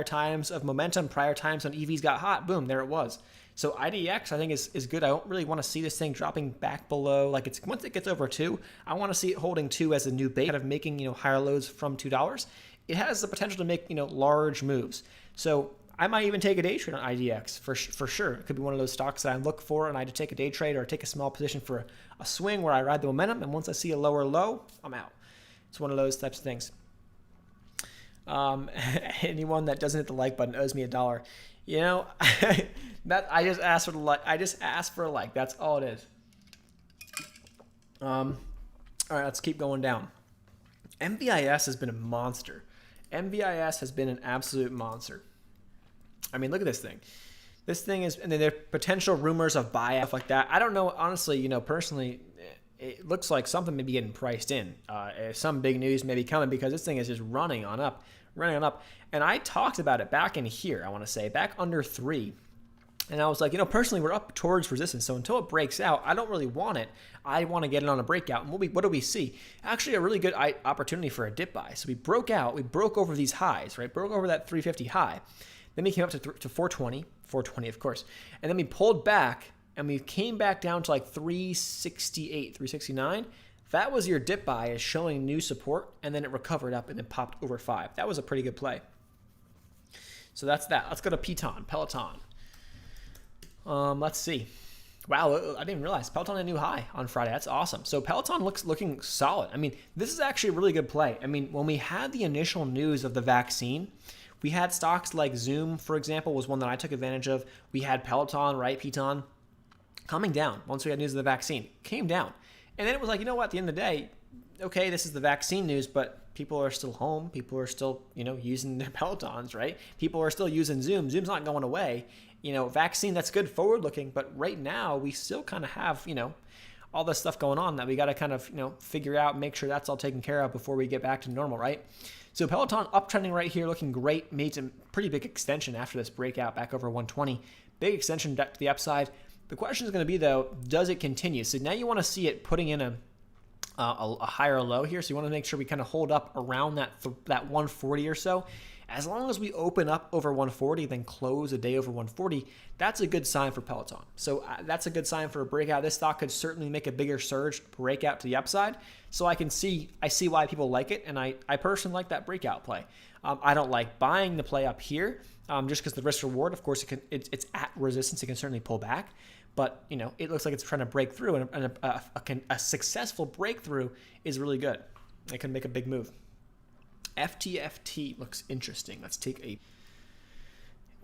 times of momentum, prior times when EVs got hot, boom, there it was. So IDX I think is good. I don't really want to see this thing dropping back below, once it gets over 2, I want to see it holding 2 as a new base, kind of making, higher lows from $2. It has the potential to make, large moves. So I might even take a day trade on IDX for sure. It could be one of those stocks that I look for and I just take a day trade or take a small position for a swing where I ride the momentum, and once I see a lower low, I'm out. It's one of those types of things. Anyone that doesn't hit the like button owes me $1. That I just asked for the like. I just asked for a like. That's all it is. All right, let's keep going down. MVIS has been a monster. MVIS has been an absolute monster. I mean, look at this thing. This thing is, and then there are potential rumors of buyout, stuff like that. I don't know, honestly. Personally, it looks like something may be getting priced in. Some big news may be coming because this thing is just running on up. And I talked about it back in here, I want to say, back under 3. And I was like, personally, we're up towards resistance. So until it breaks out, I don't really want it. I want to get it on a breakout. And what do we see? Actually, a really good opportunity for a dip buy. So we broke over these highs, right? Broke over that 350 high. Then we came up to 420, of course. And then we pulled back. And we came back down to like 368, 369. That was your dip buy, is showing new support, and then it recovered up and then popped over 5. That was a pretty good play. So that's that. Let's go to Peloton. Let's see. Wow, I didn't even realize Peloton had a new high on Friday. That's awesome. So Peloton looking solid. I mean, this is actually a really good play. I mean, when we had the initial news of the vaccine, we had stocks like Zoom, for example, was one that I took advantage of. We had Peloton, right? Peloton. Coming down once we had news of the vaccine, came down. And then it was like, at the end of the day, okay, this is the vaccine news, but people are still home. People are still, using their Pelotons, right? People are still using Zoom. Zoom's not going away. Vaccine, that's good forward looking, but right now we still kind of have, all this stuff going on that we got to kind of, figure out, make sure that's all taken care of before we get back to normal, right? So Peloton uptrending right here, looking great, made some pretty big extension after this breakout back over 120. Big extension to the upside. The question is going to be, though, does it continue? So now you want to see it putting in a higher low here. So you want to make sure we kind of hold up around that 140 or so. As long as we open up over 140, then close a day over 140, that's a good sign for Peloton. So that's a good sign for a breakout. This stock could certainly make a bigger surge breakout to the upside. So I see why people like it, and I personally like that breakout play. I don't like buying the play up here just because the risk reward, of course, it's at resistance. It can certainly pull back. But, it looks like it's trying to break through, and a successful breakthrough is really good. It can make a big move. FTFT looks interesting. Let's take a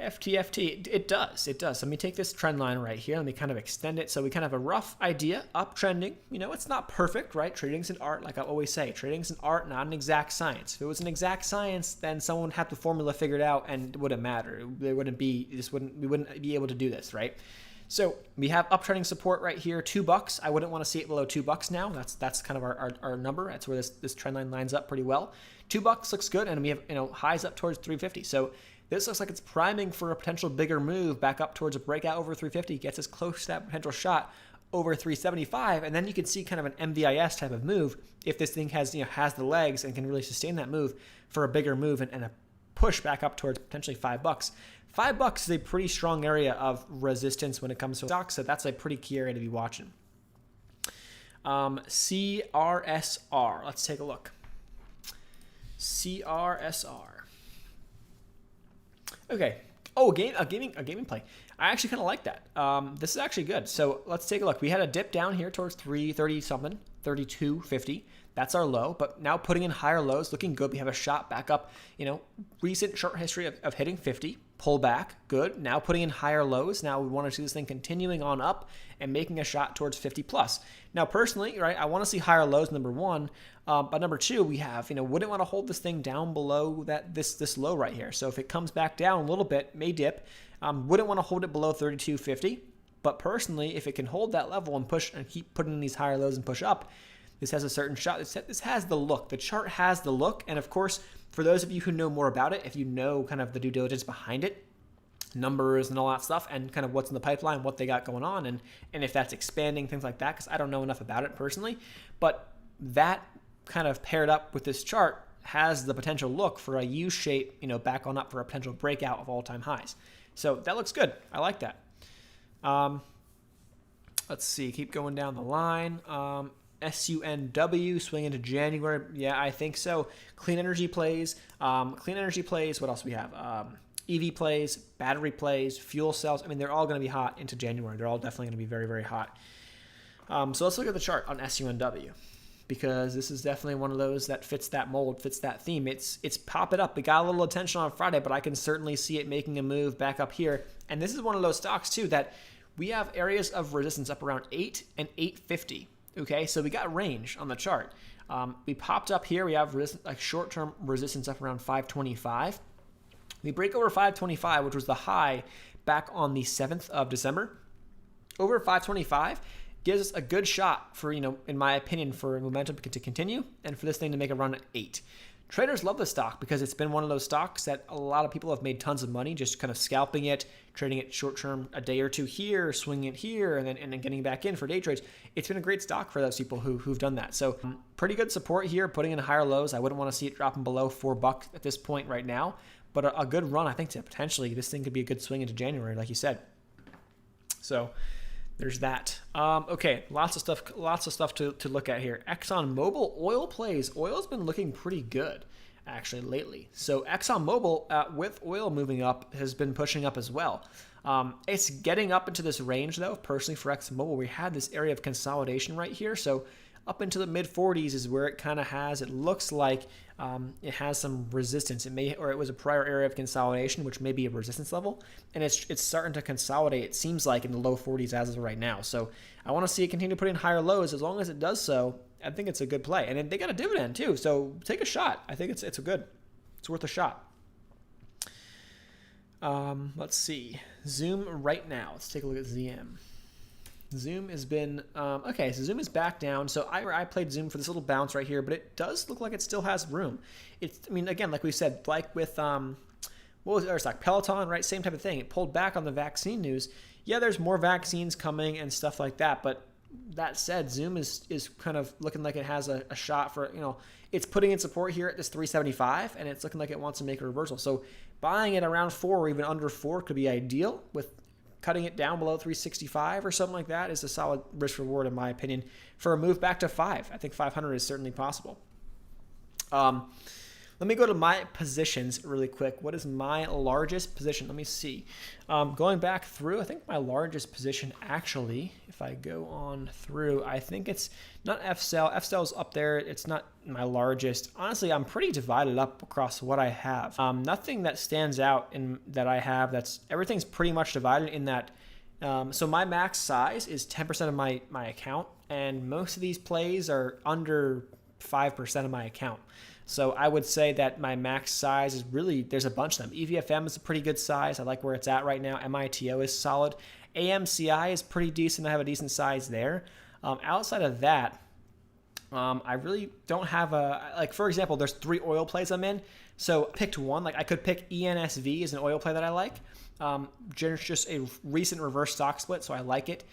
FTFT. It does. Let me take this trend line right here. Let me kind of extend it so we kind of have a rough idea. Uptrending. It's not perfect, right? Trading's an art, like I always say. Trading's an art, not an exact science. If it was an exact science, then someone would have the formula figured out, and it wouldn't matter. We wouldn't be able to do this, right? So we have uptrending support right here, $2. I wouldn't want to see it below $2 now. That's kind of our number. That's where this trend line lines up pretty well. $2 looks good, and we have highs up towards 350. So this looks like it's priming for a potential bigger move back up towards a breakout over 350. Gets us close to that potential shot over 375, and then you can see kind of an MVIS type of move if this thing has the legs and can really sustain that move for a bigger move and a push back up towards potentially $5. $5 is a pretty strong area of resistance when it comes to stocks, so that's a pretty key area to be watching. CRSR. Let's take a look. CRSR. Okay. Oh, a gaming play. I actually kind of like that. This is actually good. So let's take a look. We had a dip down here towards 330 something, 32.50. That's our low, but now putting in higher lows, looking good. We have a shot back up, recent short history of hitting 50, pull back, good. Now putting in higher lows. Now we want to see this thing continuing on up and making a shot towards 50 plus. Now personally, right, I want to see higher lows, number one, but number two, we have, wouldn't want to hold this thing down below this low right here. So if it comes back down a little bit, may dip, wouldn't want to hold it below 32.50. But personally, if it can hold that level and push and keep putting in these higher lows and push up, this has a certain shot. This has the look. The chart has the look. And of course, for those of you who know more about it, if you know kind of the due diligence behind it, numbers and all that stuff, and kind of what's in the pipeline, what they got going on, and if that's expanding, things like that, because I don't know enough about it personally. But that kind of paired up with this chart has the potential look for a U shape, back on up for a potential breakout of all-time highs. So that looks good. I like that. Let's see. Keep going down the line. SUNW, swing into January. Yeah, I think so. Clean energy plays. What else we have? EV plays, battery plays, fuel cells. I mean, they're all going to be hot into January. They're all definitely going to be very, very hot. So let's look at the chart on SUNW, because this is definitely one of those that fits that mold, fits that theme. It's popping up. It got a little attention on Friday, but I can certainly see it making a move back up here. And this is one of those stocks, too, that we have areas of resistance up around 8 and 850. Okay, so we got range on the chart. We popped up here. We have short-term resistance up around 525. We break over 525, which was the high back on the 7th of December. Over 525 gives us a good shot for, in my opinion, for momentum to continue and for this thing to make a run at 8. Traders love this stock because it's been one of those stocks that a lot of people have made tons of money just kind of scalping it, trading it short term a day or two here, swinging it here, and then getting back in for day trades. It's been a great stock for those people who've done that. So pretty good support here, putting in higher lows. I wouldn't want to see it dropping below $4 at this point right now, but a good run, I think, to potentially this thing could be a good swing into January, like you said. So there's that. Okay, lots of stuff to look at here. ExxonMobil oil plays. Oil's been looking pretty good actually lately. So ExxonMobil with oil moving up has been pushing up as well. It's getting up into this range though. Personally, for ExxonMobil, we had this area of consolidation right here. So up into the mid 40s is where it kind of has. It looks like it has some resistance. It was a prior area of consolidation, which may be a resistance level, and it's starting to consolidate. It seems like in the low 40s as of right now. So I want to see it continue to put in higher lows. As long as it does so, I think it's a good play. And they got a dividend too, so take a shot. I think it's worth a shot. Let's see. Zoom right now. Let's take a look at ZM. Zoom has been, okay, so Zoom is back down. So I played Zoom for this little bounce right here, but it does look like it still has room. It's, I mean, again, like we said, like with, what was it, or it's like Peloton, right? Same type of thing. It pulled back on the vaccine news. Yeah, there's more vaccines coming and stuff like that, but that said, Zoom is kind of looking like it has a shot for, it's putting in support here at this 375, and it's looking like it wants to make a reversal. So buying it around 4 or even under 4 could be ideal. With cutting it down below 365 or something like that is a solid risk reward, in my opinion, for a move back to 5. I think 500 is certainly possible. Let me go to my positions really quick. What is my largest position? Let me see. Going back through, I think my largest position actually, if I go on through, I think it's not FSEL. FSEL's up there. It's not my largest. Honestly, I'm pretty divided up across what I have. Nothing that stands out in that I have. Everything's pretty much divided in that. So my max size is 10% of my account, and most of these plays are under 5% of my account. So I would say that my max size is really, there's a bunch of them. EVFM is a pretty good size. I like where it's at right now. MITO is solid. AMCI is pretty decent. I have a decent size there. Outside of that, I really don't have like for example, there's 3 oil plays I'm in. So I picked one, like I could pick ENSV as an oil play that I like. Just a recent reverse stock split, so I like it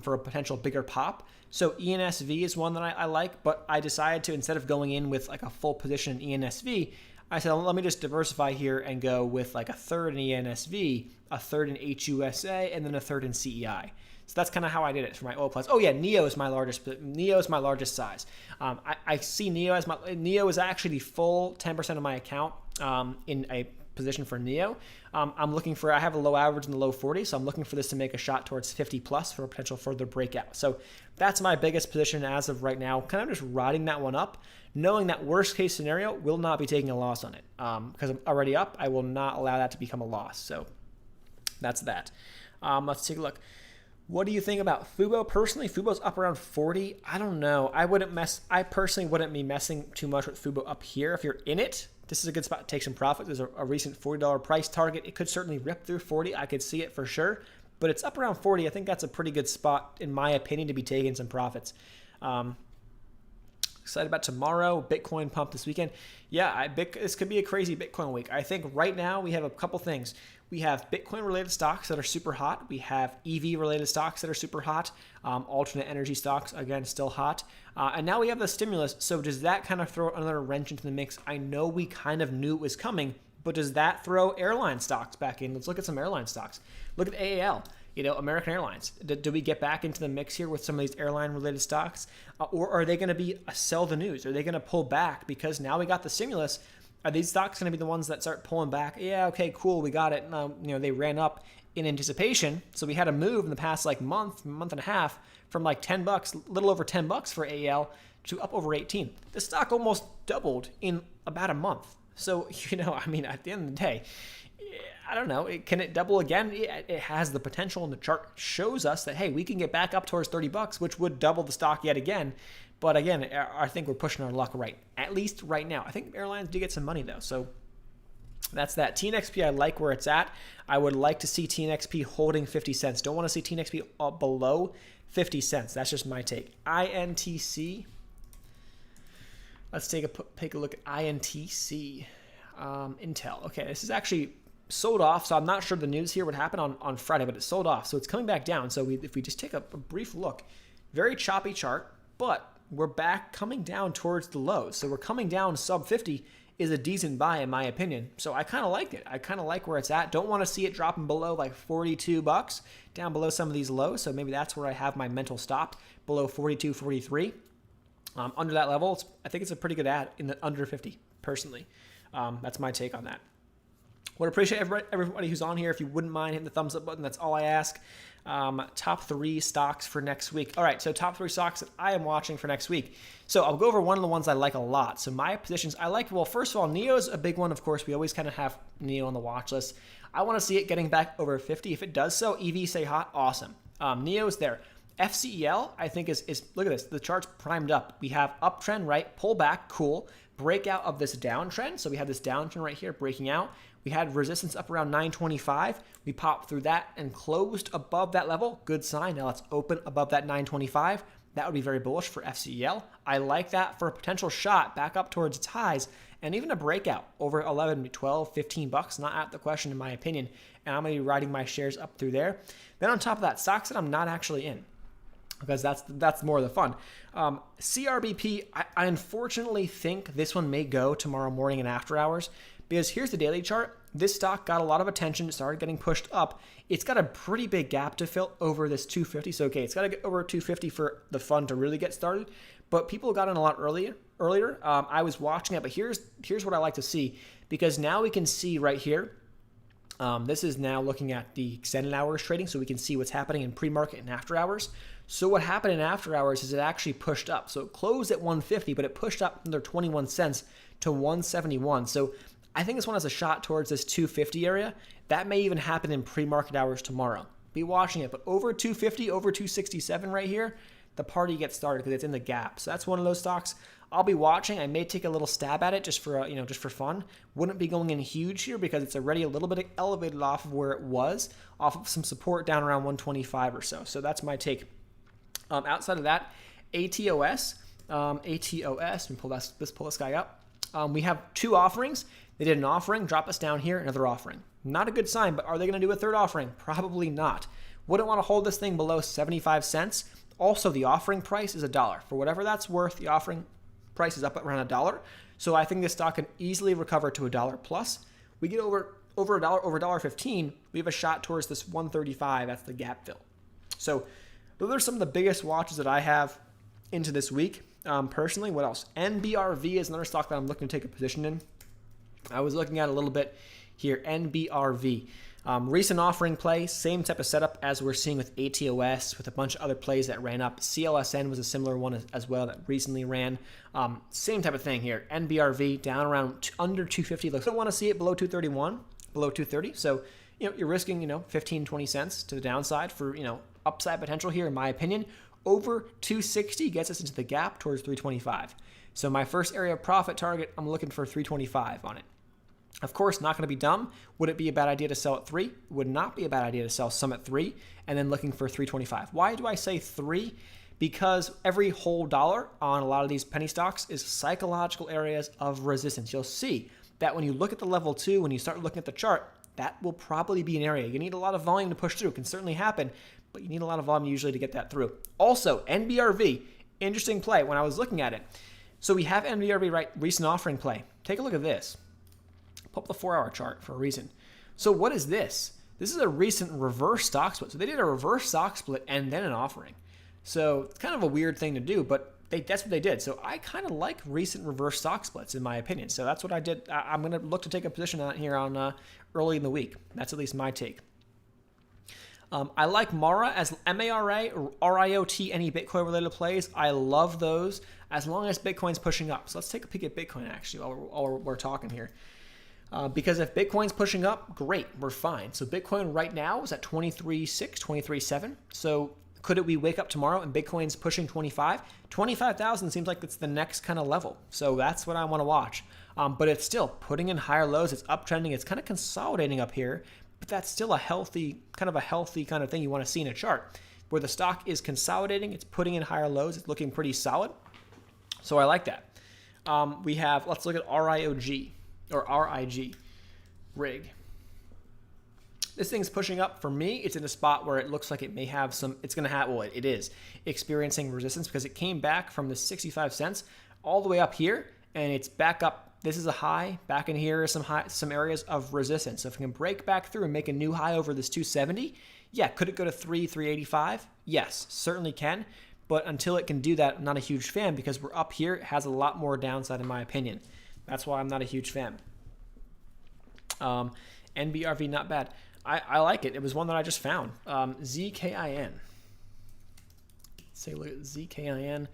for a potential bigger pop. So ENSV is one that I like, but I decided to, instead of going in with like a full position in ENSV, I said, let me just diversify here and go with like a third in ENSV, a third in HUSA, and then a third in CEI. So that's kind of how I did it for my oil plays. Oh yeah, NEO is my largest size. I see NEO is actually the full 10% of my account in a position for NEO. I have a low average in the low 40, so I'm looking for this to make a shot towards 50 plus for a potential further breakout. So that's my biggest position as of right now, kind of just riding that one up, knowing that worst case scenario will not be taking a loss on it. Because I'm already up, I will not allow that to become a loss. So that's that. Let's take a look. What do you think about Fubo? Personally, Fubo's up around 40. I don't know. I personally wouldn't be messing too much with Fubo up here. If you're in it, this is a good spot to take some profit. There's a recent $40 price target. It could certainly rip through 40. I could see it for sure, but it's up around 40. I think that's a pretty good spot, in my opinion, to be taking some profits. Excited about tomorrow. Bitcoin pump this weekend. Yeah, this could be a crazy Bitcoin week. I think right now we have a couple things. We have Bitcoin-related stocks that are super hot. We have EV-related stocks that are super hot. Alternate energy stocks, again, still hot. And now we have the stimulus. So does that kind of throw another wrench into the mix? I know we kind of knew it was coming, but does that throw airline stocks back in? Let's look at some airline stocks. Look at AAL. American Airlines. Do we get back into the mix here with some of these airline-related stocks? Or are they going to be a sell the news? Are they going to pull back because now we got the stimulus? Are these stocks going to be the ones that start pulling back? Yeah, okay, cool, we got it. They ran up in anticipation. So we had a move in the past month and a half from like $10, a little over $10 for AAL to up over 18. The stock almost doubled in about a month. So, at the end of the day, I don't know. Can it double again? It has the potential, and the chart shows us that, hey, we can get back up towards $30, which would double the stock yet again. But again, I think we're pushing our luck right, at least right now. I think airlines do get some money, though. So that's that. TNXP, I like where it's at. I would like to see TNXP holding 50 cents. Don't want to see TNXP below 50 cents. That's just my take. INTC. Let's take a look at INTC. Intel. Okay, this is actually sold off, so I'm not sure the news here would happen on Friday, but it's sold off, so it's coming back down. So if we just take a brief look, very choppy chart, but we're back coming down towards the lows. So we're coming down sub 50 is a decent buy in my opinion. So I kind of like it. I kind of like where it's at. Don't want to see it dropping below like $42, down below some of these lows. So maybe that's where I have my mental stop, below 42, 43. Under that level, I think it's a pretty good ad in the under 50 personally. That's my take on that. Would appreciate everybody who's on here. If you wouldn't mind hitting the thumbs up button, that's all I ask. Top 3 stocks for next week. All right, so top 3 stocks that I am watching for next week. So I'll go over one of the ones I like a lot. So my positions, I like, well, first of all, NEO's a big one. Of course, we always kind of have NEO on the watch list. I want to see it getting back over 50. If it does so, EV stay hot, awesome. NEO's there. FCEL, I think is look at this. The chart's primed up. We have uptrend, right? Pull back, cool. Breakout of this downtrend. So we have this downtrend right here breaking out. We had resistance up around 925. We popped through that and closed above that level. Good sign. Now let's open above that 925. That would be very bullish for FCEL. I like that for a potential shot back up towards its highs and even a breakout over 11, 12, 15 bucks. Not out of the question in my opinion. And I'm going to be riding my shares up through there. Then on top of that, stocks that I'm not actually in, because that's more of the fun. CRBP, I unfortunately think this one may go tomorrow morning and after hours, because here's the daily chart. This stock got a lot of attention, started getting pushed up. It's got a pretty big gap to fill over this 250. So, okay, it's got to get over 250 for the fun to really get started. But people got in a lot earlier. I was watching it, but here's what I like to see, because now we can see right here. This is now looking at the extended hours trading, so we can see what's happening in pre-market and after hours. So what happened in after hours is it actually pushed up. So it closed at 150, but it pushed up another 21 cents to 171. So I think this one has a shot towards this 250 area. That may even happen in pre-market hours tomorrow. Be watching it, but over 250, over 267 right here, the party gets started because it's in the gap. So that's one of those stocks I'll be watching. I may take a little stab at it just for just for fun. Wouldn't be going in huge here because it's already a little bit elevated off of where it was, off of some support down around 125 or so. So that's my take. Outside of that, ATOS. Let me pull this guy up. We have two offerings. They did an offering, drop us down here, another offering. Not a good sign, but are they going to do a third offering? Probably not. Wouldn't want to hold this thing below 75 cents. Also, the offering price is $1. For whatever that's worth, the offering price is up at around $1. So I think this stock can easily recover to $1 plus. We get over $1, over $1.15, we have a shot towards this 135. That's the gap fill. So those are some of the biggest watches that I have into this week. Personally, what else? Mdrv is another stock that I'm looking to take a position in. I was looking at a little bit here. Mdrv. Recent offering play, same type of setup as we're seeing with ATOS, with a bunch of other plays that ran up. CLSN was a similar one as well that recently ran. Same type of thing here. Mdrv down around under 250. Look, I don't want to see it below 231, below 230. So, you're risking, 15, 20 cents to the downside for, upside potential here, in my opinion. Over 260 gets us into the gap towards 325. So my first area of profit target, I'm looking for 325 on it. Of course, not going to be dumb. Would it be a bad idea to sell at 3? Would not be a bad idea to sell some at 3 and then looking for 325. Why do I say 3? Because every whole dollar on a lot of these penny stocks is psychological areas of resistance. You'll see that when you look at the level 2, when you start looking at the chart, that will probably be an area. You need a lot of volume to push through. It can certainly happen, but you need a lot of volume usually to get that through. Also, Mdrv, interesting play when I was looking at it. So we have Mdrv, right, recent offering play. Take a look at this. Pull up the 4-hour chart for a reason. So what is this? This is a recent reverse stock split. So they did a reverse stock split and then an offering. So it's kind of a weird thing to do, but that's what they did. So I kind of like recent reverse stock splits in my opinion. So that's what I did. I'm going to look to take a position on it here on early in the week. That's at least my take. I like Mara as MARA or RIOT, any Bitcoin related plays. I love those as long as Bitcoin's pushing up. So let's take a peek at Bitcoin actually while we're talking here. Because if Bitcoin's pushing up, great, we're fine. So Bitcoin right now is at 23.6, 23.7. So could we wake up tomorrow and Bitcoin's pushing 25? 25,000 seems like it's the next kind of level. So that's what I want to watch. But it's still putting in higher lows. It's uptrending. It's kind of consolidating up here. But that's still a healthy kind of thing you want to see in a chart. Where the stock is consolidating, it's putting in higher lows. It's looking pretty solid. So I like that. Let's look at RIOG. Or RIG, RIG. This thing's pushing up. For me, it's in a spot where it looks like it may have some, it is experiencing resistance because it came back from the 65 cents all the way up here, and it's back up. This is a high. Back in here are some areas of resistance. So if it can break back through and make a new high over this 270, yeah, could it go to 385? Yes, certainly can. But until it can do that, I'm not a huge fan because we're up here. It has a lot more downside in my opinion. That's why I'm not a huge fan. NBRV, not bad. I like it. It was one that I just found. ZKIN. Let's take a look at ZKIN.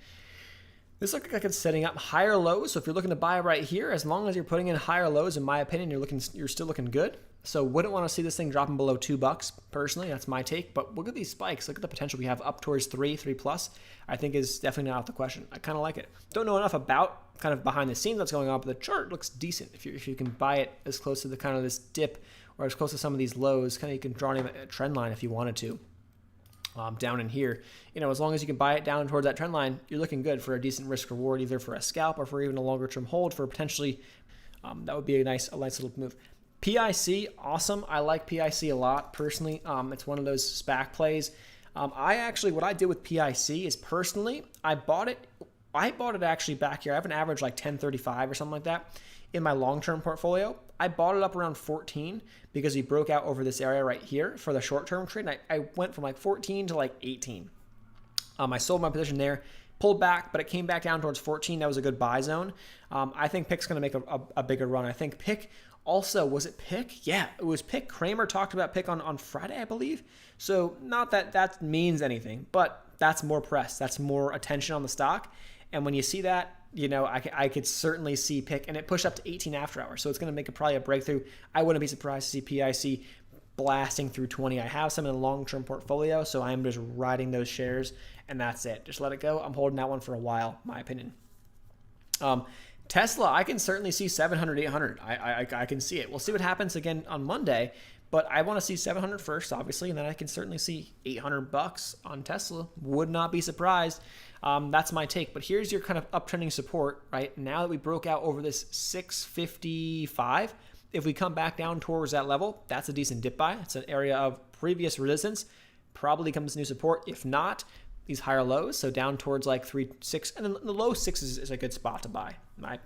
This looks like it's setting up higher lows. So if you're looking to buy right here, as long as you're putting in higher lows, in my opinion, you're still looking good. So wouldn't want to see this thing dropping below $2 personally. That's my take. But look at these spikes. Look at the potential we have up towards 3 plus. I think is definitely not out the question. I kind of like it. Don't know enough about kind of behind the scenes what's going on, but the chart looks decent. If you can buy it as close to the kind of this dip or as close to some of these lows, kind of you can draw in a trend line if you wanted to. Down in here, as long as you can buy it down towards that trend line, you're looking good for a decent risk reward, either for a scalp or for even a longer term hold for potentially. That would be a nice little move. PIC, awesome. I like PIC a lot personally. It's one of those SPAC plays. What I did with PIC is personally, I bought it actually back here. I have an average like 1035 or something like that in my long-term portfolio. I bought it up around 14 because we broke out over this area right here for the short-term trade. And I went from like 14 to like 18. I sold my position there, pulled back, but it came back down towards 14. That was a good buy zone. I think PIC's going to make a bigger run. I think PIC also, was it PIC? Yeah, it was PIC. Kramer talked about PIC on Friday, I believe. So not that means anything, but that's more press. That's more attention on the stock. And when you see that, I could certainly see PIC, and it pushed up to 18 after hours. So it's going to make probably a breakthrough. I wouldn't be surprised to see PIC blasting through 20. I have some in a long-term portfolio, so I'm just riding those shares, and that's it. Just let it go. I'm holding that one for a while, my opinion. Tesla, I can certainly see 700, 800. I can see it. We'll see what happens again on Monday, but I want to see 700 first, obviously, and then I can certainly see $800 on Tesla. Would not be surprised. That's my take. But here's your kind of uptrending support, right? Now that we broke out over this 655, if we come back down towards that level, that's a decent dip buy. It's an area of previous resistance. Probably comes new support. If not, these higher lows, so down towards like 3.6, and then the low 6 is a good spot to buy,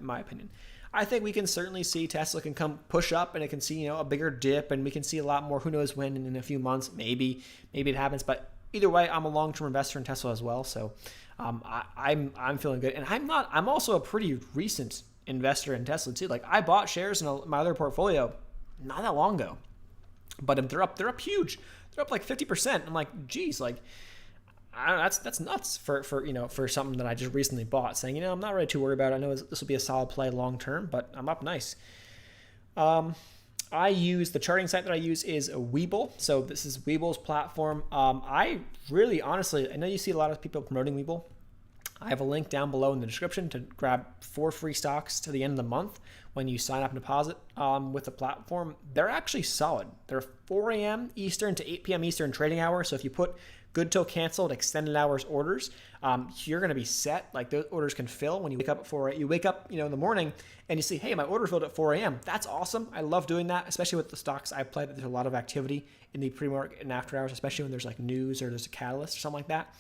my opinion. I think we can certainly see Tesla can come push up, and it can see a bigger dip, and we can see a lot more. Who knows when in a few months? Maybe it happens. But either way, I'm a long-term investor in Tesla as well, so I'm feeling good. And I'm also a pretty recent investor in Tesla too. Like I bought shares in my other portfolio not that long ago, but they're up huge. They're up like 50%. I'm like, geez, like. I don't know, that's nuts for something that I just recently bought, saying, I'm not really too worried about it. I know this will be a solid play long term, but I'm up nice. I use the charting site that I use is Webull. So this is Webull's platform. I really, honestly, I know you see a lot of people promoting Webull. I have a link down below in the description to grab 4 free stocks to the end of the month when you sign up and deposit with the platform. They're actually solid. They're 4 a.m. Eastern to 8 p.m. Eastern trading hour. So if you put good till canceled, extended hours orders, you're going to be set. Like those orders can fill when you wake up at 4 a.m. You wake up, in the morning and you see, hey, my order filled at 4 a.m. That's awesome. I love doing that, especially with the stocks I play. There's a lot of activity in the pre-market and after hours, especially when there's like news or there's a catalyst or something like that.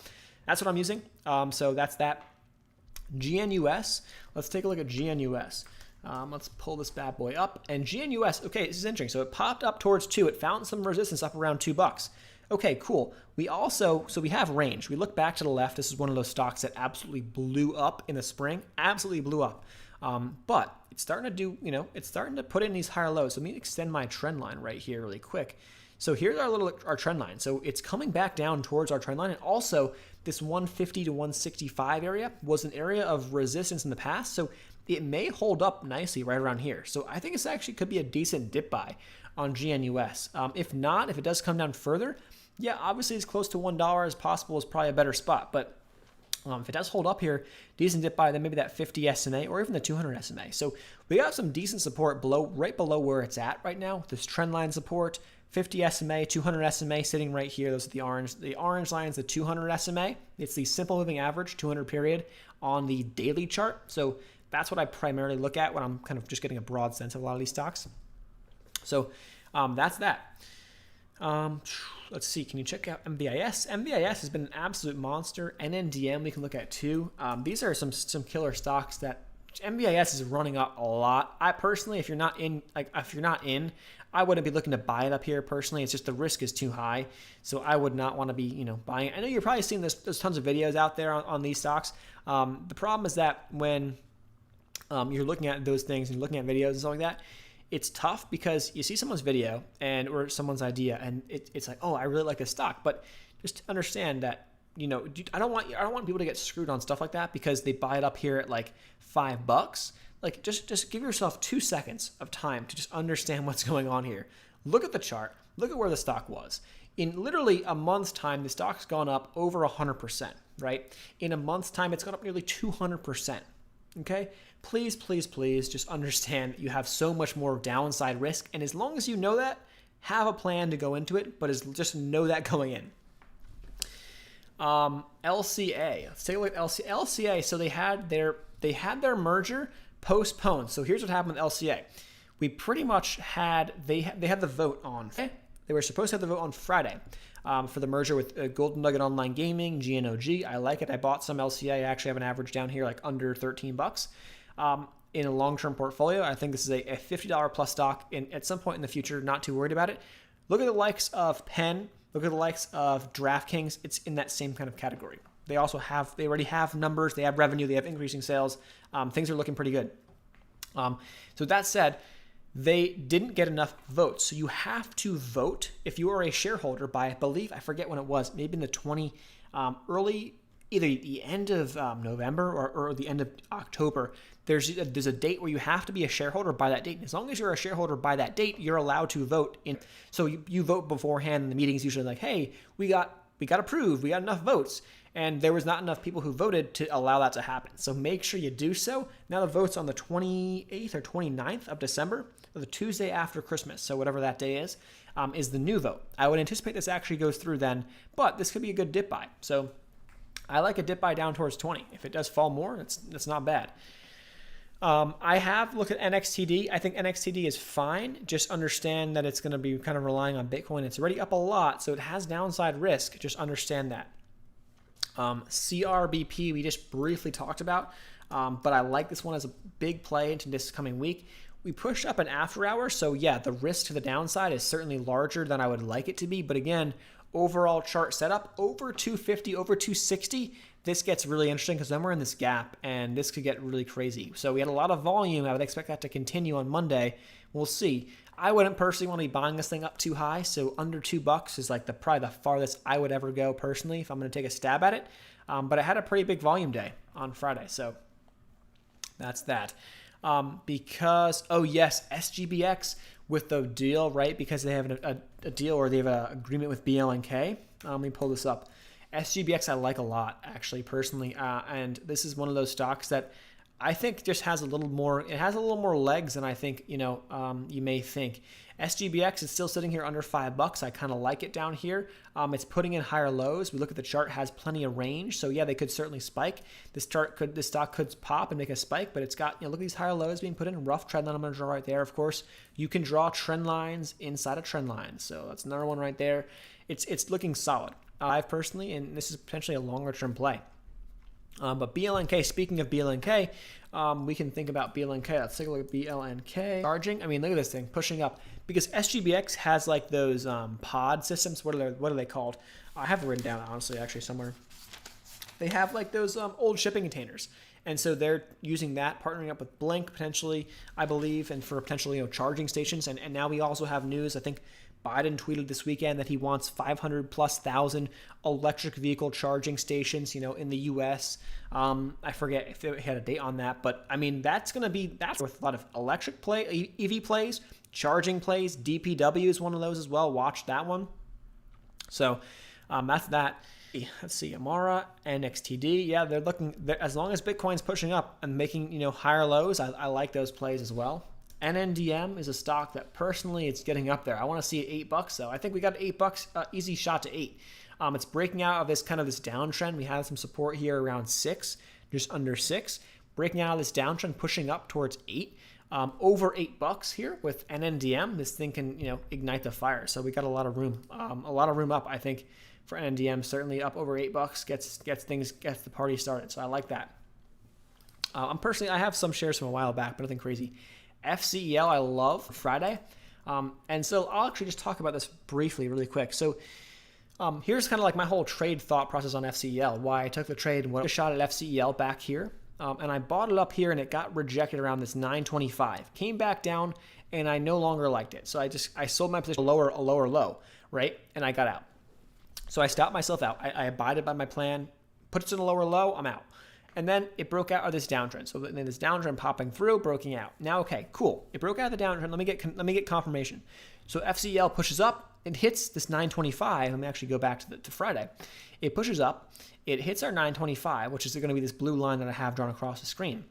That's what I'm using. So that's that. GNUS. Let's take a look at GNUS. Let's pull this bad boy up. And GNUS, okay, this is interesting. So it popped up towards 2. It found some resistance up around $2. Okay, cool. We have range. We look back to the left. This is one of those stocks that absolutely blew up in the spring. Absolutely blew up. But it's starting to do, it's starting to put in these higher lows. So let me extend my trend line right here really quick. So here's our trend line. So it's coming back down towards our trend line. And also this 150 to 165 area was an area of resistance in the past. So it may hold up nicely right around here. So I think this actually could be a decent dip buy on GNUS. If not, if it does come down further, yeah, obviously as close to $1 as possible is probably a better spot. But if it does hold up here, decent dip buy, then maybe that 50 SMA or even the 200 SMA. So we got some decent support right below where it's at right now. This trend line support, 50 SMA, 200 SMA sitting right here. Those are the orange. The orange line is the 200 SMA. It's the simple moving average, 200 period on the daily chart. So that's what I primarily look at when I'm kind of just getting a broad sense of a lot of these stocks. So that's that. Let's see. Can you check out MBIS? MBIS has been an absolute monster. NNDM we can look at too. These are some killer stocks that MBIS is running up a lot. I personally, if you're not in, I wouldn't be looking to buy it up here personally. It's just the risk is too high, so I would not want to be buying it. I know you're probably seeing this. There's tons of videos out there on these stocks. The problem is that when you're looking at those things and looking at videos and stuff like that, it's tough because you see someone's video or someone's idea, and it's like, oh, I really like this stock, but just understand that I don't want people to get screwed on stuff like that because they buy it up here at like $5. Like just give yourself 2 seconds of time to just understand what's going on here. Look at the chart. Look at where the stock was. In literally a month's time, the stock's gone up over 100%, right? In a month's time, it's gone up nearly 200%. Okay? Please, please, please just understand that you have so much more downside risk. And as long as you know that, have a plan to go into it, but just know that going in. LCA. Let's take a look at LCA. LCA, so they had their merger postponed. So here's what happened with LCA. We pretty much had, they had the vote on, they were supposed to have the vote on Friday for the merger with Golden Nugget Online Gaming, GNOG. I like it. I bought some LCA. I actually have an average down here like under 13 bucks in a long-term portfolio. I think this is a $50 plus stock at some point in the future. Not too worried about it. Look at the likes of Penn. Look at the likes of DraftKings. It's in that same kind of category. They already have numbers. They have revenue. They have increasing sales. Things are looking pretty good. So that said, they didn't get enough votes. So you have to vote if you are a shareholder by, I believe, I forget when it was, maybe in the either the end of November or the end of October. There's a date where you have to be a shareholder by that date. And as long as you're a shareholder by that date, you're allowed to vote. So you vote beforehand, and the meeting's usually like, hey, we got approved, we got enough votes. And there was not enough people who voted to allow that to happen. So make sure you do so. Now the vote's on the 28th or 29th of December, or the Tuesday after Christmas. So whatever that day is the new vote. I would anticipate this actually goes through then, but this could be a good dip buy. So I like a dip buy down towards 20. If it does fall more, that's not bad. I have looked at NXTD. I think NXTD is fine. Just understand that it's going to be kind of relying on Bitcoin. It's already up a lot, so it has downside risk. Just understand that. CRBP we just briefly talked about, but I like this one as a big play into this coming week. We pushed up an after hour, so yeah, the risk to the downside is certainly larger than I would like it to be. But again, overall chart setup over 250, over 260. This gets really interesting because then we're in this gap, and this could get really crazy. So we had a lot of volume. I would expect that to continue on Monday. We'll see. I wouldn't personally want to be buying this thing up too high, so under $2 is like probably the farthest I would ever go personally if I'm going to take a stab at it. But I had a pretty big volume day on Friday, so that's that. Because, oh yes, SGBX with the deal, right? Because they have a deal, or they have an agreement with BLNK. Let me pull this up. SGBX I like a lot, actually, personally, and this is one of those stocks that I think just has a little more. It has a little more legs than I think you may think. SGBX is still sitting here under $5. I kind of like it down here. It's putting in higher lows. We look at the chart, has plenty of range, so yeah, they could certainly spike. This stock could pop and make a spike, but it's got look at these higher lows being put in. Rough trend line I'm going to draw right there. Of course, you can draw trend lines inside of trend lines, so that's another one right there. It's looking solid. I've personally, and this is potentially a longer term play. But BLNK, speaking of BLNK, we can think about BLNK. Let's take a look at BLNK. Charging, I mean, look at this thing, pushing up. Because SGBX has like those pod systems. What are they called? I have it written down, honestly, actually, somewhere. They have like those old shipping containers. And so they're using that, partnering up with Blink potentially, I believe, and for potentially charging stations. And now we also have news, I think Biden tweeted this weekend that he wants 500,000+ electric vehicle charging stations, in the U.S. I forget if they had a date on that, but I mean, that's with a lot of electric EV plays, charging plays. DPW is one of those as well. Watch that one. So that's that. Let's see, Amara, NXTD. Yeah, they're as long as Bitcoin's pushing up and making higher lows, I like those plays as well. NNDM is a stock that personally it's getting up there. I want to see it $8 though. I think we got $8, easy shot to 8. It's breaking out of this downtrend. We have some support here around 6, just under 6. Breaking out of this downtrend, pushing up towards 8. Over $8 here with NNDM. This thing can ignite the fire. So we got a lot of room up. I think for NNDM, certainly up over $8 gets the party started. So I like that. I have some shares from a while back, but nothing crazy. FCEL I love Friday. And so I'll actually just talk about this briefly really quick. So here's kind of like my whole trade thought process on FCEL, why I took the trade and what a shot at FCEL back here. And I bought it up here and it got rejected around this 925. Came back down and I no longer liked it. So I sold my position a lower low, right? And I got out. So I stopped myself out. I abided by my plan, put it to the lower low, I'm out. And then it broke out of this downtrend. So then this downtrend popping through, broken out. Now, okay, cool. It broke out of the downtrend. Let me get confirmation. So FCEL pushes up. It hits this 925. Let me actually go back to Friday. It pushes up. It hits our 925, which is going to be this blue line that I have drawn across the screen.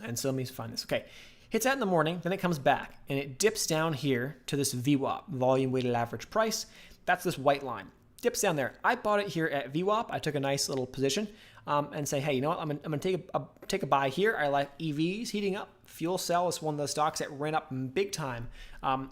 And so let me find this. Okay. Hits that in the morning, then it comes back, and it dips down here to this VWAP, volume weighted average price. That's this white line. Dips down there. I bought it here at VWAP. I took a nice little position and say, hey, you know what? I'm gonna take a buy here. I like EVs heating up. Fuel cell is one of those stocks that ran up big time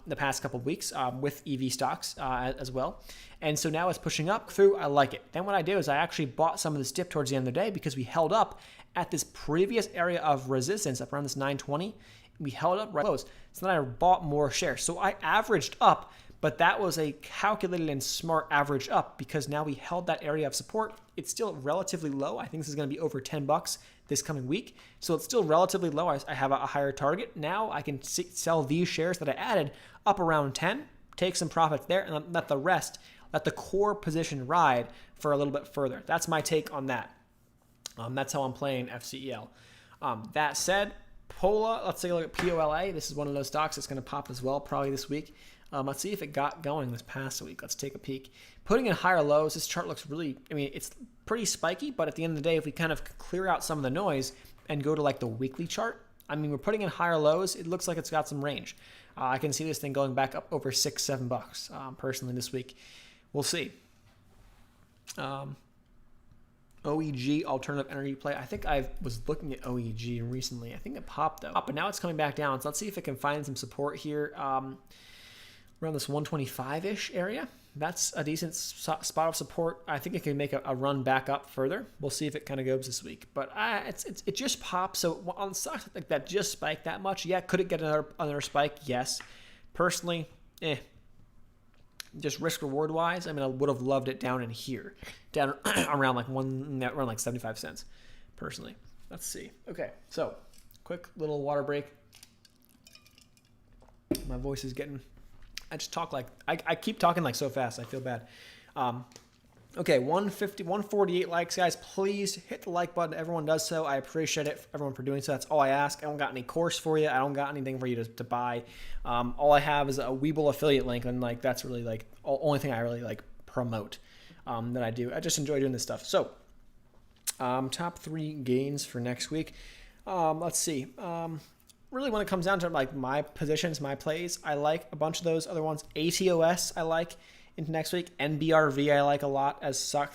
the past couple of weeks with EV stocks as well. And so now it's pushing up through. I like it. Then what I did is I actually bought some of this dip towards the end of the day because we held up at this previous area of resistance up around this 920. We held up right close. So then I bought more shares. So I averaged up, but that was a calculated and smart average up because now we held that area of support. It's still relatively low. I think this is going to be over $10 this coming week. So it's still relatively low. I have a higher target. Now I can sell these shares that I added up around 10, take some profits there, and let the core position ride for a little bit further. That's my take on that. That's how I'm playing FCEL. That said, Pola, let's take a look at POLA. This is one of those stocks that's going to pop as well probably this week. Let's see if it got going this past week. Let's take a peek. Putting in higher lows, this chart looks really, it's pretty spiky, but at the end of the day, if we kind of clear out some of the noise and go to like the weekly chart, we're putting in higher lows. It looks like it's got some range. I can see this thing going back up over $6-7 personally this week. We'll see. OEG, alternative energy play. I think I was looking at OEG recently. I think it popped though, but now it's coming back down. So let's see if it can find some support here around this 125-ish area. That's a decent spot of support. I think it can make a run back up further. We'll see if it kind of goes this week. But it just popped. So on stocks like that just spiked that much, yeah. Could it get another spike? Yes. Personally, just risk reward wise, I would have loved it down in here, down around like 75 cents, personally. Let's see. Okay, so quick little water break. My voice is getting. I just talk like I keep talking like so fast. I feel bad. Okay, 150, 148 likes, guys. Please hit the like button. Everyone does so. I appreciate it, everyone, for doing so. That's all I ask. I don't got any course for you. I don't got anything for you to buy. All I have is a Webull affiliate link, and that's really only thing I really promote that I do. I just enjoy doing this stuff. So, top 3 gains for next week. Let's see. Really, when it comes down to my positions, my plays, I like a bunch of those other ones. ATOS, I like. Into next week. Mdrv I like a lot as stocks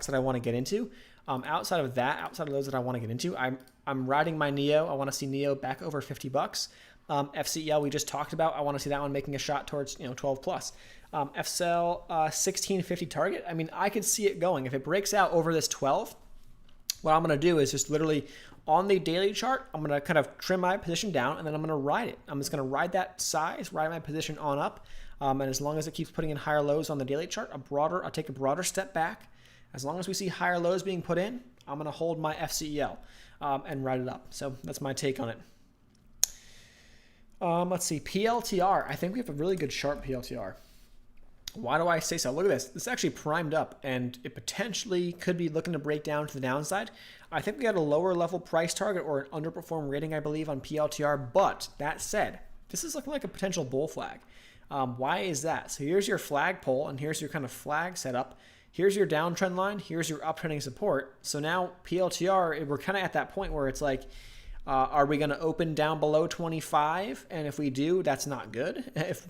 that I want to get into. Outside of those that I want to get into, I'm riding my NEO. I want to see NEO back over $50. FCEL we just talked about. I want to see that one making a shot towards 12 plus. FCEL 1650 target. I could see it going if it breaks out over this 12. What I'm going to do is just literally on the daily chart, I'm going to kind of trim my position down and then I'm going to ride it. I'm just going to ride that size, ride my position on up. And as long as it keeps putting in higher lows on the daily chart, I'll take a broader step back. As long as we see higher lows being put in, I'm going to hold my FCEL and ride it up. So that's my take on it. Let's see, PLTR. I think we have a really good sharp PLTR. Why do I say so? Look at this. This is actually primed up, and it potentially could be looking to break down to the downside. I think we had a lower level price target or an underperform rating, I believe, on PLTR. But that said, this is looking like a potential bull flag. Why is that? So here's your flagpole, and here's your kind of flag setup. Here's your downtrend line. Here's your uptrending support. So now PLTR, we're kind of at that point where it's like, are we going to open down below 25? And if we do, that's not good. If,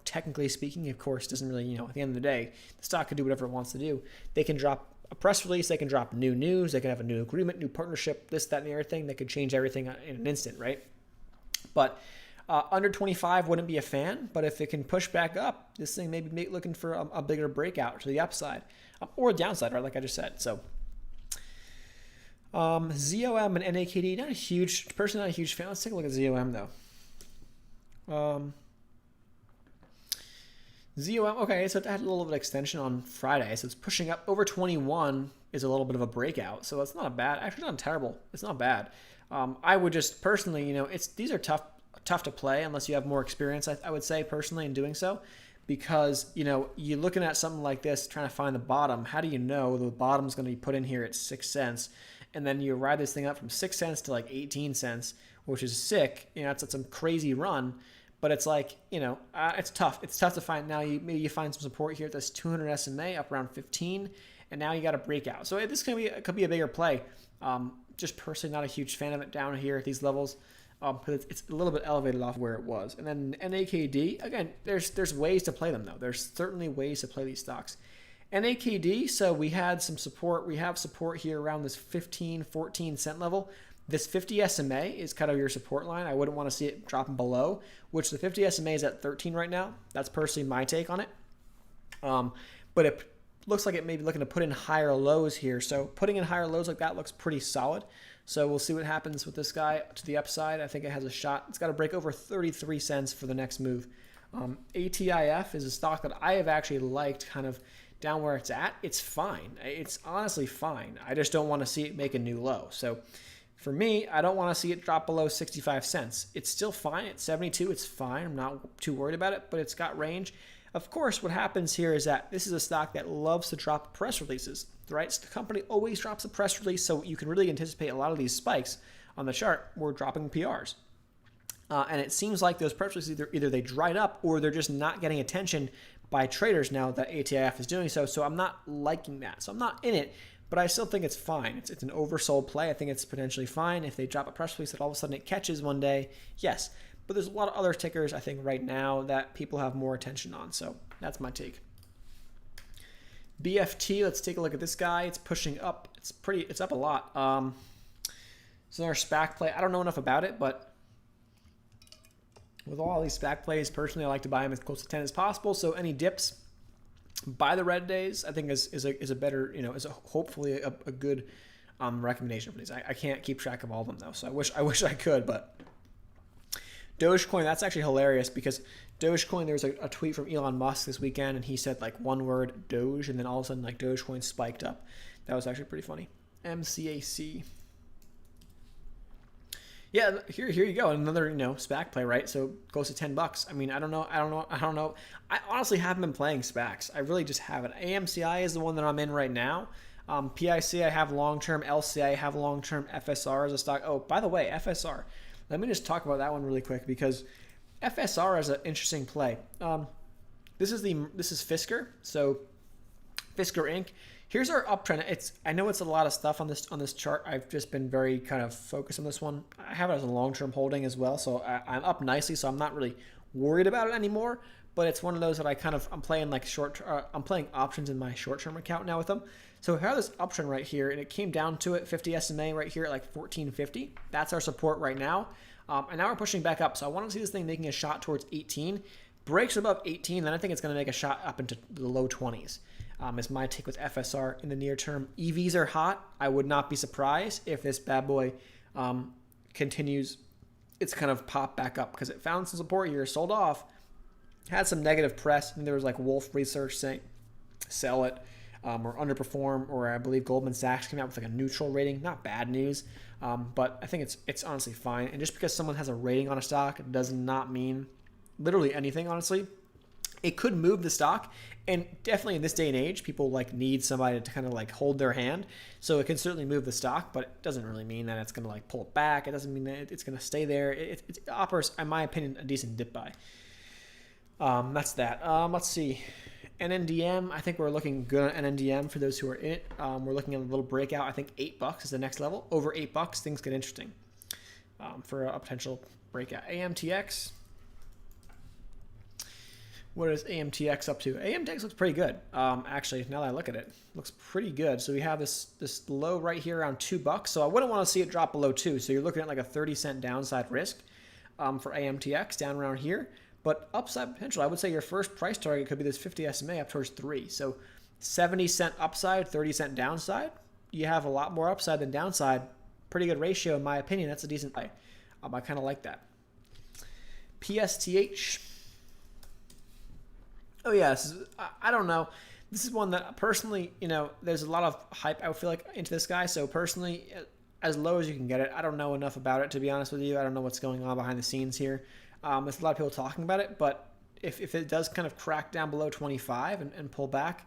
technically speaking, of course, doesn't really, at the end of the day, the stock could do whatever it wants to do. They can drop a press release. They can drop new news. They can have a new agreement, new partnership, this, that, and the other thing. They could change everything in an instant, right? But under 25 wouldn't be a fan. But if it can push back up, this thing may be looking for a bigger breakout to the upside or downside, right? Like I just said. So ZOM and NAKD, not a huge fan. Let's take a look at ZOM though. ZOM, okay, so it had a little bit of extension on Friday, so it's pushing up. Over 21 is a little bit of a breakout, so it's not bad. Actually, not terrible. It's not bad. I would just personally, these are tough to play unless you have more experience. I would say personally in doing so, because you're looking at something like this, trying to find the bottom. How do you know the bottom's going to be put in here at 6 cents? and then you ride this thing up from 6 cents to like 18 cents, which is sick. You know, it's some crazy run, but it's like, you know, it's tough. It's tough to find. Now maybe you find some support here at this 200 SMA up around 15, and now you got a breakout. So this could be a bigger play. Just personally not a huge fan of it down here at these levels. Because it's a little bit elevated off where it was. And then NAKD, again, there's ways to play them though. There's certainly ways to play these stocks. NAKD, so we had some support. We have support here around this 15, 14 cent level. This 50 SMA is kind of your support line. I wouldn't want to see it dropping below, which the 50 SMA is at 13 right now. That's personally my take on it. But it looks like it may be looking to put in higher lows here. So putting in higher lows like that looks pretty solid. So we'll see what happens with this guy to the upside. I think it has a shot. It's got to break over 33 cents for the next move. ATIF is a stock that I have actually liked kind of down where it's at. It's fine. It's honestly fine. I just don't want to see it make a new low. So for me, I don't want to see it drop below 65 cents. It's still fine. At 72, it's fine. I'm not too worried about it, but it's got range. Of course, what happens here is that this is a stock that loves to drop press releases, right? So the company always drops a press release, so you can really anticipate a lot of these spikes on the chart. We're dropping PRs. And it seems like those press releases either they dried up or they're just not getting attention by traders now that ATIF is doing so. So I'm not liking that. So I'm not in it, but I still think it's fine. It's an oversold play. I think it's potentially fine. If they drop a press release that all of a sudden it catches one day, yes. But there's a lot of other tickers, I think, right now that people have more attention on. So that's my take. BFT, let's take a look at this guy. It's pushing up. It's up a lot. It's another SPAC play. I don't know enough about it, but with all these SPAC plays, personally, I like to buy them as close to 10 as possible. So any dips by the red days, I think is a better, you know, hopefully a good recommendation for these. I can't keep track of all of them though, so I wish I could, but. Dogecoin, that's actually hilarious because Dogecoin, there was a tweet from Elon Musk this weekend and he said like one word, Doge, and then all of a sudden like Dogecoin spiked up. That was actually pretty funny. MCAC. Yeah, here you go. Another, you know, SPAC play, right? So close to $10. I mean, I don't know. I honestly haven't been playing SPACs. I really just haven't. AMCI is the one that I'm in right now. PIC, I have long-term. LCI, I have long-term. FSR as a stock. Oh, by the way, FSR. Let me just talk about that one really quick because FSR is an interesting play. This is Fisker, so Fisker Inc. Here's our uptrend. I know it's a lot of stuff on this chart. I've just been very kind of focused on this one. I have it as a long-term holding as well, so I'm up nicely. So I'm not really worried about it anymore. But it's one of those that I'm playing like I'm playing options in my short-term account now with them. So we have this uptrend right here, and it came down to it, 50 SMA right here at like 1450. That's our support right now. And now we're pushing back up. So I want to see this thing making a shot towards 18. Breaks above 18, then I think it's going to make a shot up into the low 20s. Is my take with FSR in the near term. EVs are hot. I would not be surprised if this bad boy continues its kind of pop back up because it found some support here, sold off, had some negative press. And there was like Wolf Research saying sell it. Or underperform, or I believe Goldman Sachs came out with like a neutral rating. Not bad news, but I think it's honestly fine. And just because someone has a rating on a stock does not mean literally anything, honestly. It could move the stock, and definitely in this day and age, people like need somebody to kind of like hold their hand. So it can certainly move the stock, but it doesn't really mean that it's going to like pull it back. It doesn't mean that it's going to stay there. It offers, in my opinion, a decent dip buy. That's that. Let's see. NNDM, I think we're looking good on NNDM for those who are in it. We're looking at a little breakout. I think $8 is the next level. Over $8, things get interesting for a potential breakout. AMTX. What is AMTX up to? AMTX looks pretty good. Actually, now that I look at it, looks pretty good. So we have this low right here around $2. So I wouldn't want to see it drop below 2. So you're looking at like a 30-cent downside risk for AMTX down around here. But upside potential, I would say your first price target could be this 50 SMA up towards 3. So 70-cent upside, 30-cent downside. You have a lot more upside than downside. Pretty good ratio, in my opinion. That's a decent play. I kind of like that. PSTH. Oh, yeah. I don't know. This is one that personally, you know, there's a lot of hype, I feel like, into this guy. So personally, as low as you can get it. I don't know enough about it, to be honest with you. I don't know what's going on behind the scenes here. There's a lot of people talking about it, but if it does kind of crack down below 25 and pull back,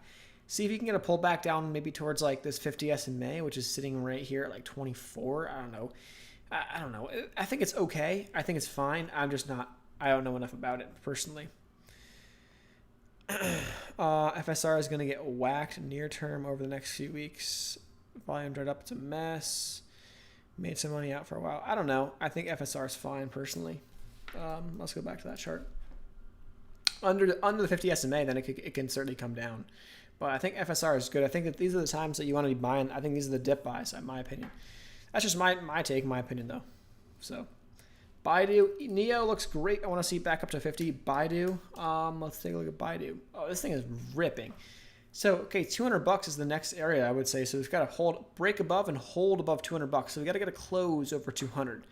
See if you can get a pullback down maybe towards like this 50 SMA, which is sitting right here at like 24. I don't know. I don't know. I think it's okay. I think it's fine. I don't know enough about it personally. FSR is going to get whacked near term over the next few weeks. Volume dried up. It's a mess. Made some money out for a while. I don't know. I think FSR is fine personally. Let's go back to that chart. Under the 50 SMA, then it can certainly come down. But I think FSR is good. I think that these are the times that you want to be buying. I think these are the dip buys, in my opinion. That's just my take, my opinion, though. So, Baidu. Neo looks great. I want to see it back up to 50. Baidu. Let's take a look at Baidu. Oh, this thing is ripping. So, okay, $200 is the next area, I would say. So, we've got to break above and hold above $200. So, we got to get a close over 200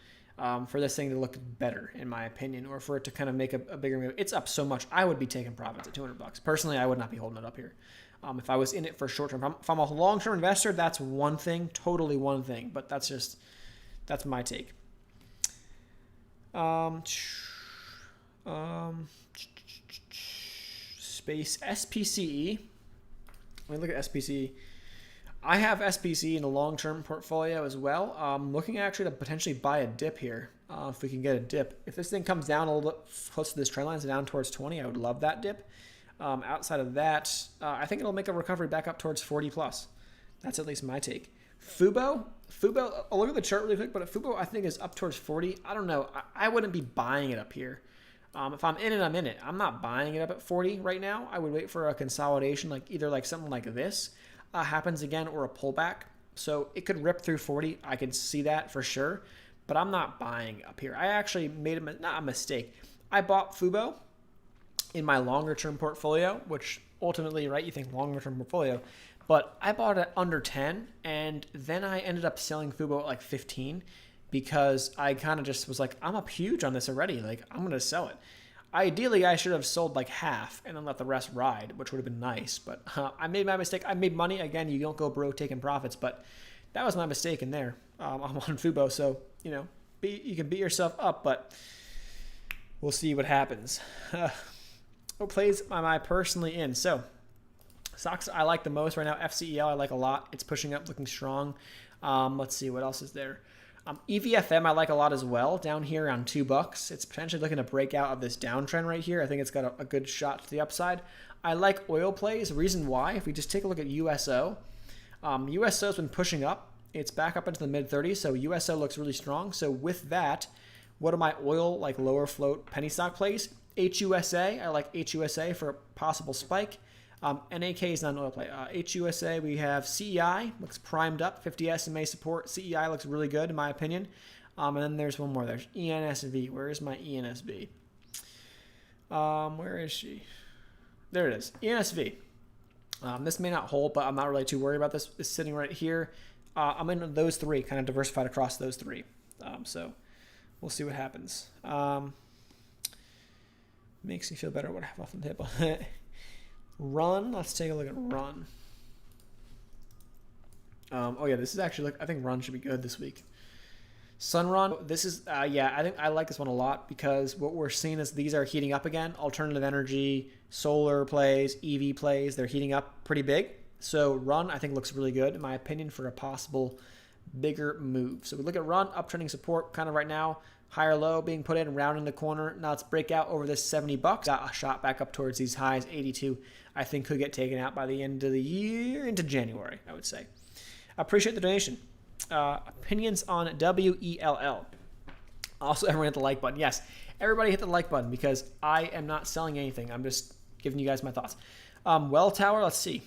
for this thing to look better, in my opinion, or for it to kind of make a bigger move. It's up so much. I would be taking profits at $200. Personally, I would not be holding it up here. If I was in it for short term, if I'm a long-term investor, that's one thing, totally one thing. But that's my take. Space SPCE. Let me look at SPCE. I have SPCE in a long-term portfolio as well. Looking actually to potentially buy a dip here, if we can get a dip. If this thing comes down a little bit close to this trend line, so down towards 20, I would love that dip. Outside of that, I think it'll make a recovery back up towards 40 plus. That's at least my take. Fubo, I'll look at the chart really quick, but Fubo I think is up towards 40. I don't know. I wouldn't be buying it up here. If I'm in it, I'm in it. I'm not buying it up at 40 right now. I would wait for a consolidation, like either like something like this happens again or a pullback. So it could rip through 40. I could see that for sure, but I'm not buying up here. I actually made not a mistake. I bought Fubo in my longer term portfolio, which ultimately, right, you think longer term portfolio, but I bought it under 10 and then I ended up selling Fubo at like 15 because I kind of just was like, I'm up huge on this already. Like, I'm going to sell it. Ideally, I should have sold like half and then let the rest ride, which would have been nice. But I made my mistake. I made money. Again, you don't go broke taking profits, but that was my mistake in there. I'm on Fubo, so, you can beat yourself up, but we'll see what happens. What plays am I personally in? So, stocks I like the most right now, FCEL I like a lot. It's pushing up, looking strong. Let's see, what else is there? EVFM I like a lot as well, down here around $2. It's potentially looking to break out of this downtrend right here. I think it's got a good shot to the upside. I like oil plays. Reason why, if we just take a look at USO, USO's been pushing up. It's back up into the mid-30s, so USO looks really strong. So with that, what are my oil, like lower float penny stock plays? HUSA, I like HUSA for a possible spike. NAK is not an oil play. HUSA, we have CEI, looks primed up, 50 SMA support. CEI looks really good in my opinion. And then there's one more. There's ENSV. Where is my ENSV? Where is she? There it is. ENSV. This may not hold, but I'm not really too worried about this. It's sitting right here. I'm in those three, kind of diversified across those three. So we'll see what happens. Makes me feel better what I have off the table. Run. Let's take a look at Run. Oh yeah, this is actually I think Run should be good this week. Sunrun. This is I think I like this one a lot because what we're seeing is these are heating up again. Alternative energy, solar plays, EV plays. They're heating up pretty big. So Run I think looks really good in my opinion for a possible bigger move. So we look at Run, uptrending support kind of right now. Higher low being put in, rounding the corner. Now let's break out over this $70. Got a shot back up towards these highs, 82. I think could get taken out by the end of the year into January, I would say. Appreciate the donation. Opinions on WELL. Also, everyone hit the like button. Yes, everybody hit the like button because I am not selling anything. I'm just giving you guys my thoughts. Well Tower, let's see.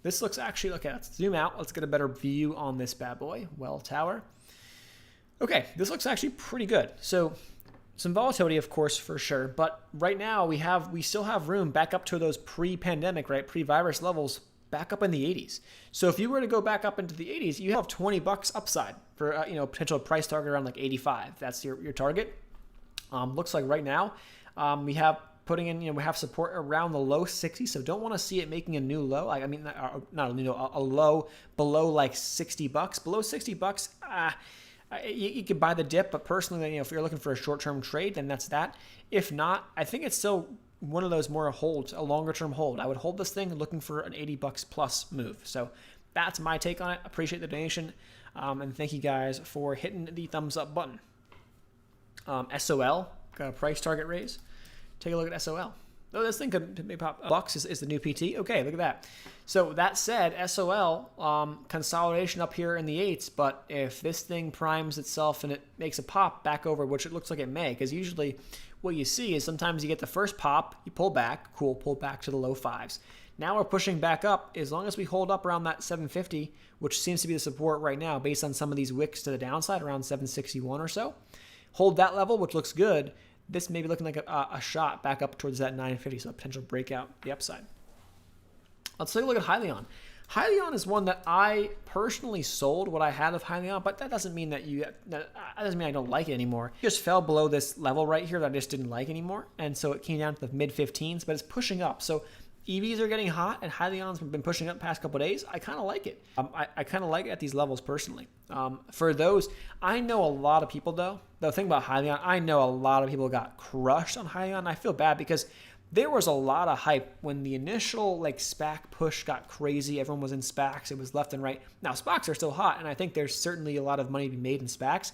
This looks actually, okay, let's zoom out. Let's get a better view on this bad boy, Well Tower. Okay, this looks actually pretty good. So some volatility, of course, for sure. But right now we still have room back up to those pre-pandemic, right, pre-virus levels, back up in the 80s. So if you were to go back up into the 80s, you have $20 upside for potential price target around like 85. That's your target. Looks like right now we have putting in, we have support around the low 60s. So don't want to see it making a new low. Like, I mean, not a new low, a low below like $60. Below $60, you could buy the dip, but personally, if you're looking for a short-term trade, then that's that. If not, I think it's still one of those more holds, a longer term hold. I would hold this thing looking for an $80 plus move. So that's my take on it. Appreciate the donation. And thank you guys for hitting the thumbs up button. SOL, got a price target raise. Take a look at SOL. Oh, this thing could maybe pop. Bucks is the new PT. Okay, look at that. So that said, SOL, consolidation up here in the 8s, but if this thing primes itself and it makes a pop back over, which it looks like it may, because usually what you see is sometimes you get the first pop, you pull back, cool, pull back to the low 5s. Now we're pushing back up. As long as we hold up around that 750, which seems to be the support right now based on some of these wicks to the downside, around 761 or so, hold that level, which looks good. This may be looking like a shot back up towards that 950, so a potential breakout the upside. Let's take a look at Hyliion. Hyliion is one that I personally sold what I had of Hyliion, but that doesn't mean that doesn't mean I don't like it anymore. It just fell below this level right here that I just didn't like anymore, and so it came down to the mid 15s, but it's pushing up. So EVs are getting hot, and Hyliion's been pushing up the past couple of days. I kind of like it. I kind of like it at these levels personally. For those, I know a lot of people though. The thing about Hyliion, I know a lot of people got crushed on Hyliion. I feel bad because there was a lot of hype when the initial SPAC push got crazy. Everyone was in SPACs. It was left and right. Now SPACs are still hot, and I think there's certainly a lot of money to be made in SPACs.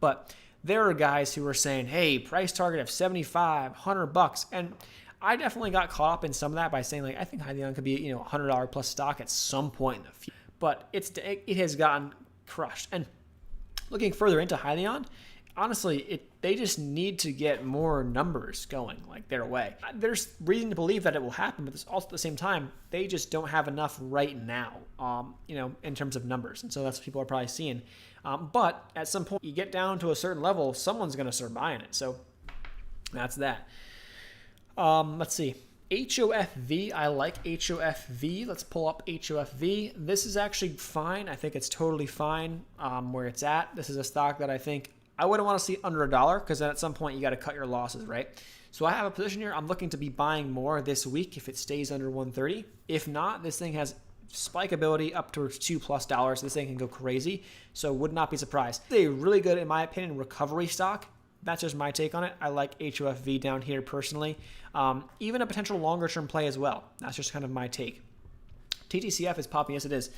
But there are guys who were saying, "Hey, price target of $75, $100," and I definitely got caught up in some of that by saying I think Hyliion could be $100 plus stock at some point in the future. But it has gotten crushed. And looking further into Hyliion, honestly, they just need to get more numbers going their way. There's reason to believe that it will happen, but also at the same time, they just don't have enough right now, in terms of numbers. And so that's what people are probably seeing. But at some point, you get down to a certain level, someone's going to start buying it. So that's that. Let's see. HOFV, I like HOFV. Let's pull up HOFV. This is actually fine. I think it's totally fine where it's at. This is a stock that I think I wouldn't want to see under $1 because then at some point you got to cut your losses, right? So I have a position here. I'm looking to be buying more this week if it stays under 130. If not, this thing has spike ability up towards $2+. This thing can go crazy. So would not be surprised. It's a really good, in my opinion, recovery stock. That's just my take on it. I like HOFV down here personally. Even a potential longer term play as well. That's just kind of my take. Ttcf is popping. Yes, it is.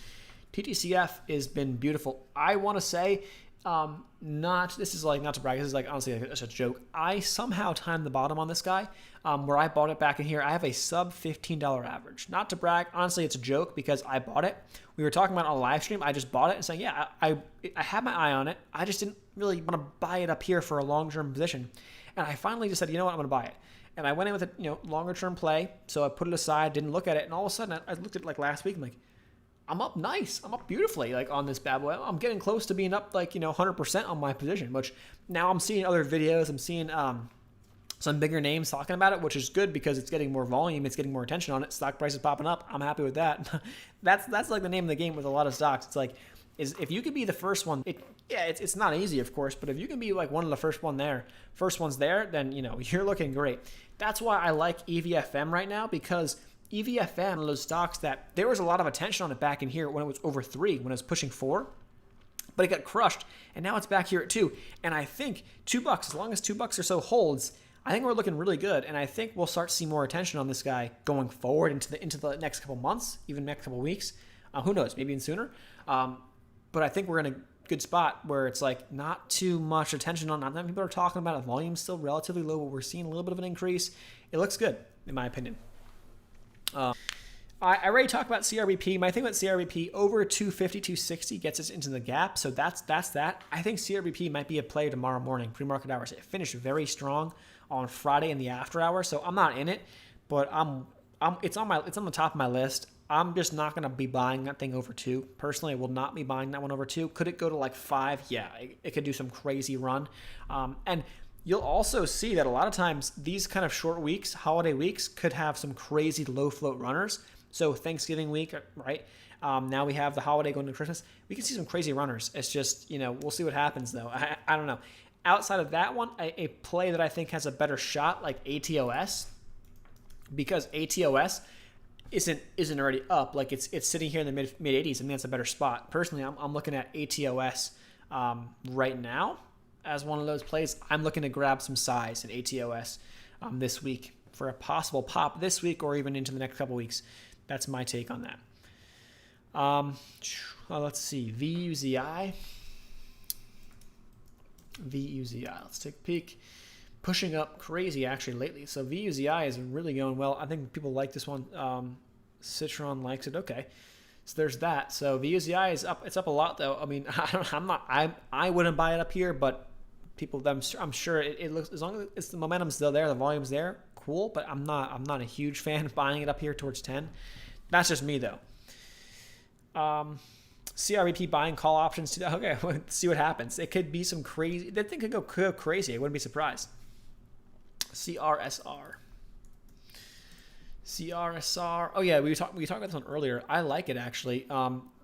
Ttcf has been beautiful. I want to say, this is not to brag. This is honestly it's a joke. I somehow timed the bottom on this guy where I bought it back in here. I have a sub $15 average. Not to brag. Honestly, it's a joke because I bought it. We were talking about it on a live stream. I just bought it and saying, yeah, I had my eye on it. I just didn't really want to buy it up here for a long-term position. And I finally just said, you know what, I'm going to buy it. And I went in with a longer-term play. So I put it aside, didn't look at it. And all of a sudden, I looked at it last week. I'm like, I'm up nice. I'm up beautifully on this bad boy. I'm getting close to being up 100% on my position, which now I'm seeing other videos. I'm seeing some bigger names talking about it, which is good because it's getting more volume. It's getting more attention on it. Stock price is popping up. I'm happy with that. That's the name of the game with a lot of stocks. It's if you could be the first one, it's not easy, of course, but if you can be one of the first ones there, then you're looking great. That's why I like EVFM right now, because EVFM, one of those stocks that there was a lot of attention on it back in here when it was over 3, when it was pushing 4, but it got crushed, and now it's back here at 2. And I think $2, as long as $2 or so holds, I think we're looking really good, and I think we'll start to see more attention on this guy going forward into the next couple months, even next couple weeks. Who knows? Maybe even sooner. But I think we're in a good spot where it's not too much attention on. Not that people are talking about it. Volume's still relatively low, but we're seeing a little bit of an increase. It looks good, in my opinion. I already talked about CRBP. My thing about CRBP, over 250, 260 gets us into the gap. So that's that. I think CRBP might be a play tomorrow morning, pre-market hours. It finished very strong on Friday in the after hour. So I'm not in it, but it's on the top of my list. I'm just not going to be buying that thing over 2. Personally, I will not be buying that one over 2. Could it go to 5? Yeah, it could do some crazy run. And you'll also see that a lot of times these kind of short weeks, holiday weeks, could have some crazy low float runners. So Thanksgiving week, right? Now we have the holiday going to Christmas. We can see some crazy runners. It's just, we'll see what happens though. I don't know. Outside of that one, a play that I think has a better shot, like ATOS, because ATOS isn't already up. It's sitting here in the mid 80s. I mean, that's a better spot. Personally, I'm looking at ATOS right now as one of those plays. I'm looking to grab some size in ATOS this week for a possible pop this week or even into the next couple weeks. That's my take on that. Let's see. VUZI. Let's take a peek. Pushing up crazy actually lately. So VUZI is really going well. I think people like this one. Citron likes it. Okay. So there's that. So VUZI is up. It's up a lot though. I mean, I wouldn't buy it up here, but people, I'm sure it looks, as long as the momentum's still there, the volume's there, cool. But I'm not a huge fan of buying it up here towards 10. That's just me though. CRVP buying call options. Okay, let's see what happens. It could be some crazy. That thing could go crazy. I wouldn't be surprised. CRSR. Oh yeah, we talked about this one earlier. I like it actually.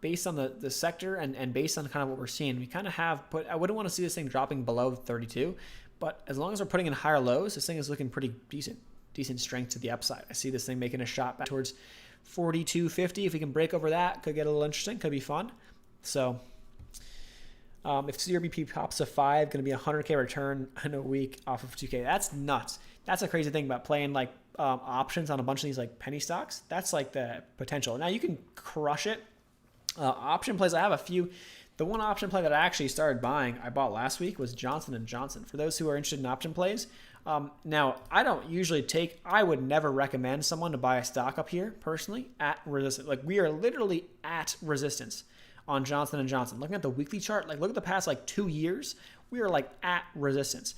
Based on the sector and based on kind of what we're seeing, we kind of have put. I wouldn't want to see this thing dropping below 32, but as long as we're putting in higher lows, this thing is looking pretty decent strength to the upside. I see this thing making a shot back towards 42.50. If we can break over that, could get a little interesting. Could be fun. So if CRBP pops a 5, going to be a 100K return in a week off of 2K. That's nuts. That's a crazy thing about playing like options on a bunch of these like penny stocks. That's like the potential. Now you can crush it. Option plays, I have a few. The one option play that I actually started buying, I bought last week, was Johnson & Johnson. For those who are interested in option plays, now I don't usually I would never recommend someone to buy a stock up here personally at resistance. Like we are literally at resistance on Johnson & Johnson. Looking at the weekly chart, like look at the past like 2 years, we are like at resistance.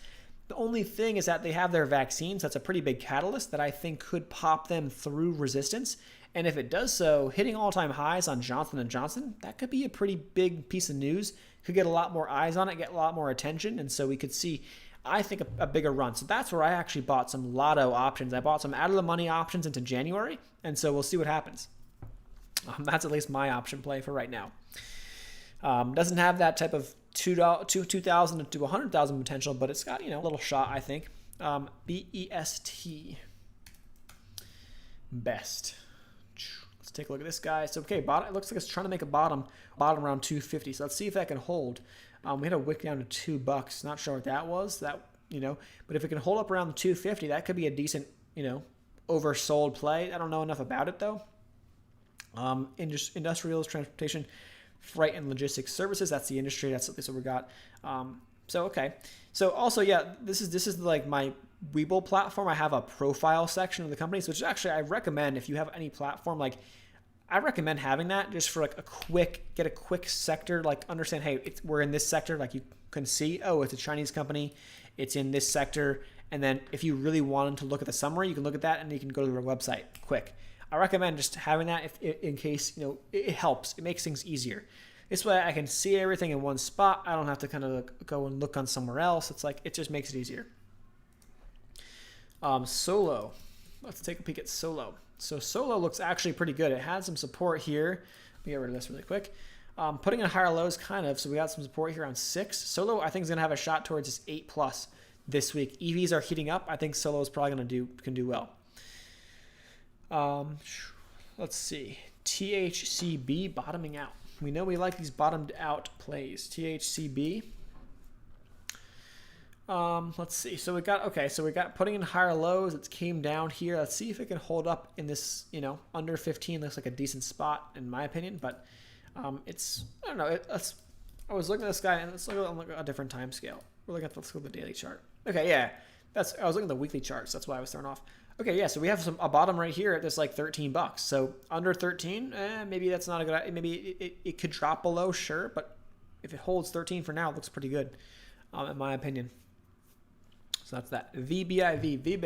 The only thing is that they have their vaccines. That's a pretty big catalyst that I think could pop them through resistance. And if it does so, hitting all-time highs on Johnson & Johnson, that could be a pretty big piece of news. Could get a lot more eyes on it, get a lot more attention. And so we could see, I think, a bigger run. So that's where I actually bought some lotto options. I bought some out-of-the-money options into January. And so we'll see what happens. That's at least my option play for right now. Doesn't have that type of 2,000 to 100,000 potential, but it's got, a little shot, I think. BEST. Best. Let's take a look at this guy. So, okay, it looks like it's trying to make a bottom around 250. So let's see if that can hold. We had a wick down to $2. Not sure what that was. But if it can hold up around the 250, that could be a decent, oversold play. I don't know enough about it though. Industrials, transportation, freight and logistics services. That's the industry. That's what we got. Okay. So also, yeah, this is like my Webull platform. I have a profile section of the companies, which actually I recommend if you have any platform. Like, I recommend having that just for like get a quick sector. Like, understand, hey, we're in this sector. Like, you can see, oh, it's a Chinese company. It's in this sector. And then if you really wanted to look at the summary, you can look at that and you can go to their website quick. I recommend just having that in case, it helps. It makes things easier. This way I can see everything in one spot. I don't have to kind of go and look on somewhere else. It's like, it just makes it easier. Solo. Let's take a peek at Solo. So Solo looks actually pretty good. It had some support here. Let me get rid of this really quick. Putting in higher lows kind of. So we got some support here on 6. Solo, I think, is going to have a shot towards this 8+ this week. EVs are heating up. I think Solo is probably can do well. Let's see. THCB bottoming out. We know we like these bottomed out plays. THCB. Let's see. So we got putting in higher lows. It came down here. Let's see if it can hold up in this, under 15. Looks like a decent spot in my opinion, but I don't know. I was looking at this guy and let's look at a different time scale. Let's look at the daily chart. Okay, yeah. I was looking at the weekly charts. That's why I was thrown off. Okay, yeah, so we have a bottom right here at this like $13. So under 13, maybe that's not a good idea. Maybe it could drop below, sure, but if it holds 13 for now, it looks pretty good, in my opinion. So that's that. VBIV.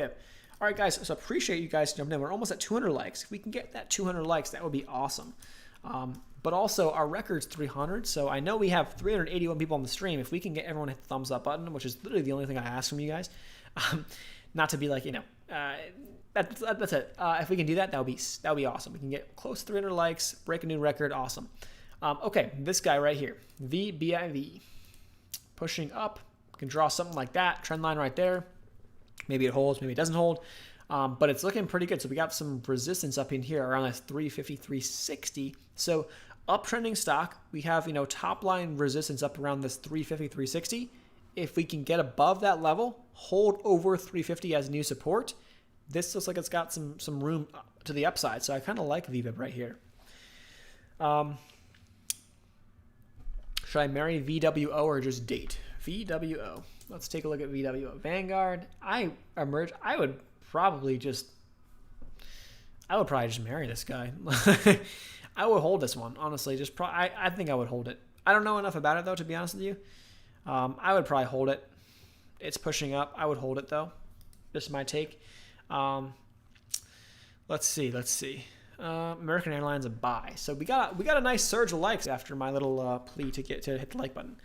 All right, guys, so appreciate you guys jumping in. We're almost at 200 likes. If we can get that 200 likes, that would be awesome. But also, our record's 300, so I know we have 381 people on the stream. If we can get everyone to hit the thumbs up button, which is literally the only thing I ask from you guys, not to be like, that's it. If we can do that, that would be awesome. We can get close to 300 likes, break a new record, awesome. Okay, this guy right here, VBIV, pushing up, can draw something like that, trend line right there. Maybe it holds, maybe it doesn't hold, but it's looking pretty good. So we got some resistance up in here around this 350, 360. So uptrending stock, we have, top line resistance up around this 350, 360. If we can get above that level, hold over 350 as new support, this looks like it's got some room to the upside. So I kind of like VBIB right here. Should I marry VWO or just date? VWO. Let's take a look at VWO. Vanguard. I would probably just marry this guy. I would hold this one, honestly. I think I would hold it. I don't know enough about it, though, to be honest with you. I would probably hold it. It's pushing up. I would hold it, though. Just my take. Let's see. American Airlines a buy. So we got a nice surge of likes after my little plea to hit the like button.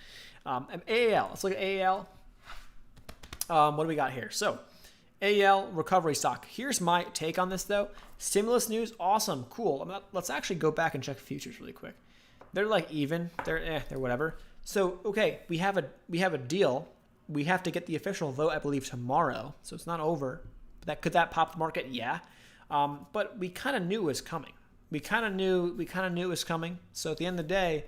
AAL. Let's look at AAL. What do we got here? So AAL recovery stock. Here's my take on this, though. Stimulus news, awesome, cool. Let's actually go back and check futures really quick. They're like even. They're whatever. So okay, we have a deal. We have to get the official vote, I believe, tomorrow. So it's not over. Could that pop the market? Yeah. But we kind of knew it was coming. We kind of knew it was coming. So at the end of the day,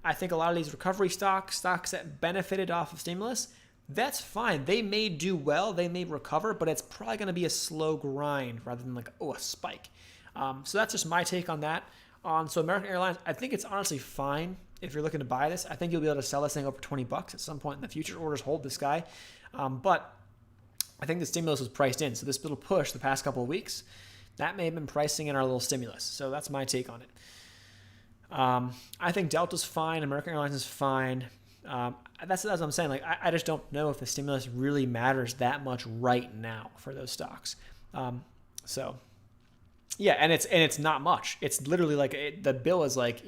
I think a lot of these recovery stocks that benefited off of stimulus, that's fine. They may do well, they may recover, but it's probably going to be a slow grind rather than like a spike. So that's just my take on that. So American Airlines, I think it's honestly fine if you're looking to buy this. I think you'll be able to sell this thing over $20 at some point in the future. Orders hold this guy, but I think the stimulus was priced in. So this little push the past couple of weeks, that may have been pricing in our little stimulus. So that's my take on it. I think Delta's fine. American Airlines is fine. That's what I'm saying. Like, I just don't know if the stimulus really matters that much right now for those stocks. So yeah, and it's not much. It's literally like the bill is like,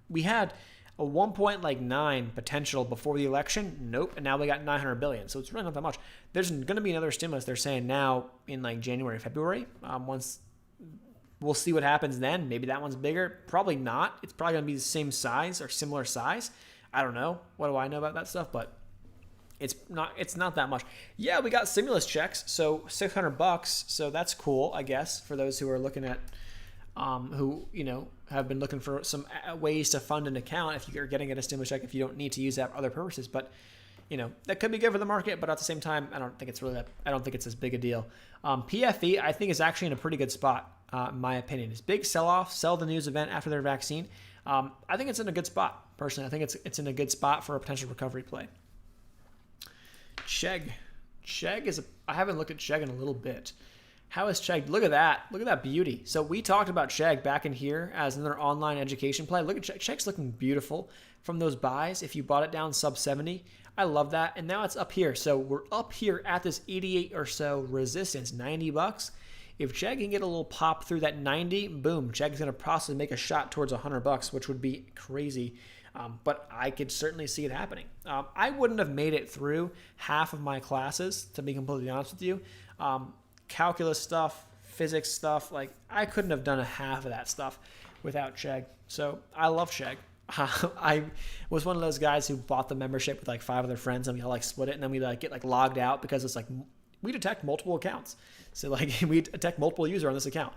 we had a 1.9 potential before the election. Nope. And now we got 900 billion. So it's really not that much. There's going to be another stimulus. They're saying now in like January, February. Once we'll see what happens then. Maybe that one's bigger. Probably not. It's probably going to be the same size or similar size. I don't know. What do I know about that stuff? But it's not that much. Yeah, we got stimulus checks. So $600. So that's cool, I guess, for those who are looking at who have been looking for some ways to fund an account if you're getting a stimulus check if you don't need to use that for other purposes. But that could be good for the market, but at the same time, I don't think it's as big a deal. PFE, I think, is actually in a pretty good spot, in my opinion. It's big sell-off, sell the news event after their vaccine. I think it's in a good spot, personally. I think it's in a good spot for a potential recovery play. Chegg is I haven't looked at Chegg in a little bit. How is Chegg? Look at that. Look at that beauty. So we talked about Chegg back in here as another online education play. Look at Chegg. Chegg's looking beautiful from those buys. If you bought it down sub 70, I love that. And now it's up here. So we're up here at this 88 or so resistance, $90. If Chegg can get a little pop through that 90, boom, Chegg's going to possibly make a shot towards $100, which would be crazy. But I could certainly see it happening. I wouldn't have made it through half of my classes, to be completely honest with you. Calculus stuff, physics stuff, like I couldn't have done a half of that stuff without Chegg. So I love Chegg. I was one of those guys who bought the membership with like 5 other friends, and we all like split it, and then we like get like logged out because it's like we detect multiple accounts. So like we detect multiple user on this account.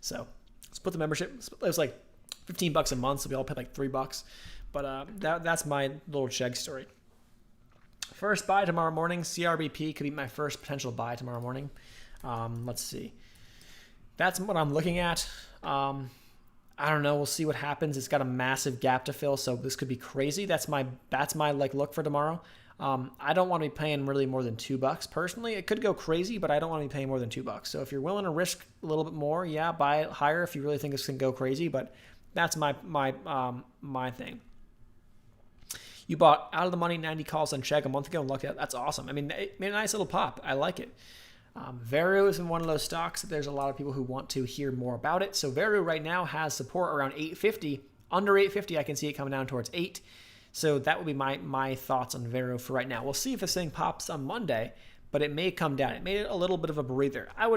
So split the membership. It was like $15 a month, so we all paid like $3. But that's my little Chegg story. First buy tomorrow morning. CRBP could be my first potential buy tomorrow morning. Let's see. That's what I'm looking at. I don't know. We'll see what happens. It's got a massive gap to fill, so this could be crazy. That's my like look for tomorrow. I don't want to be paying really more than $2 personally. It could go crazy, but I don't want to be paying more than $2. So if you're willing to risk a little bit more, yeah, buy it higher if you really think this can go crazy. But that's my thing. You bought out of the money 90 calls on Chegg a month ago and looked at it. That's awesome. I mean, it made a nice little pop. I like it. Veru is in one of those stocks that there's a lot of people who want to hear more about it. So Veru right now has support around 850. Under 850, I can see it coming down towards 8. So that would be my thoughts on Veru for right now. We'll see if this thing pops on Monday, but it may come down. It made it a little bit of a breather. I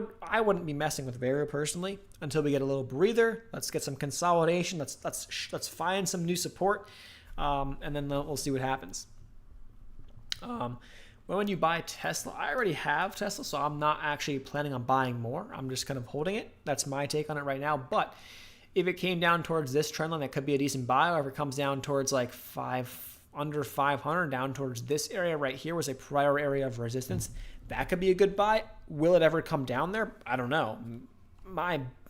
wouldn't be messing with Veru personally until we get a little breather. Let's get some consolidation. Let's find some new support, and then we'll see what happens. When you buy Tesla, I already have Tesla, so I'm not actually planning on buying more. I'm just kind of holding it. That's my take on it right now. But if it came down towards this trend line, that could be a decent buy. Or if it comes down towards like under 500, down towards this area right here was a prior area of resistance. that could be a good buy. Will it ever come down there? I don't know.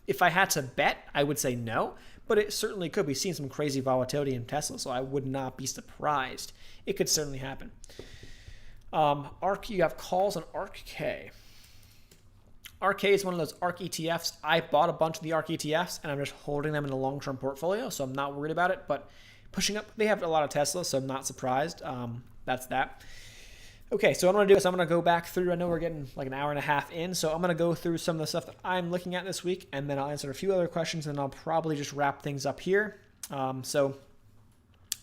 If I had to bet, I would say no, but it certainly could. We've seen some crazy volatility in Tesla, so I would not be surprised. It could certainly happen. ARK, you have calls on ARK-K. ARK-K is one of those ARK ETFs. I bought a bunch of the ARK ETFs, and I'm just holding them in a long-term portfolio, so I'm not worried about it. But pushing up, they have a lot of Tesla, so I'm not surprised. That's that. Okay, so what I'm going to do is I'm going to go back through. I know we're getting like an hour and a half in, so I'm going to go through some of the stuff that I'm looking at this week, and then I'll answer a few other questions, and I'll probably just wrap things up here. So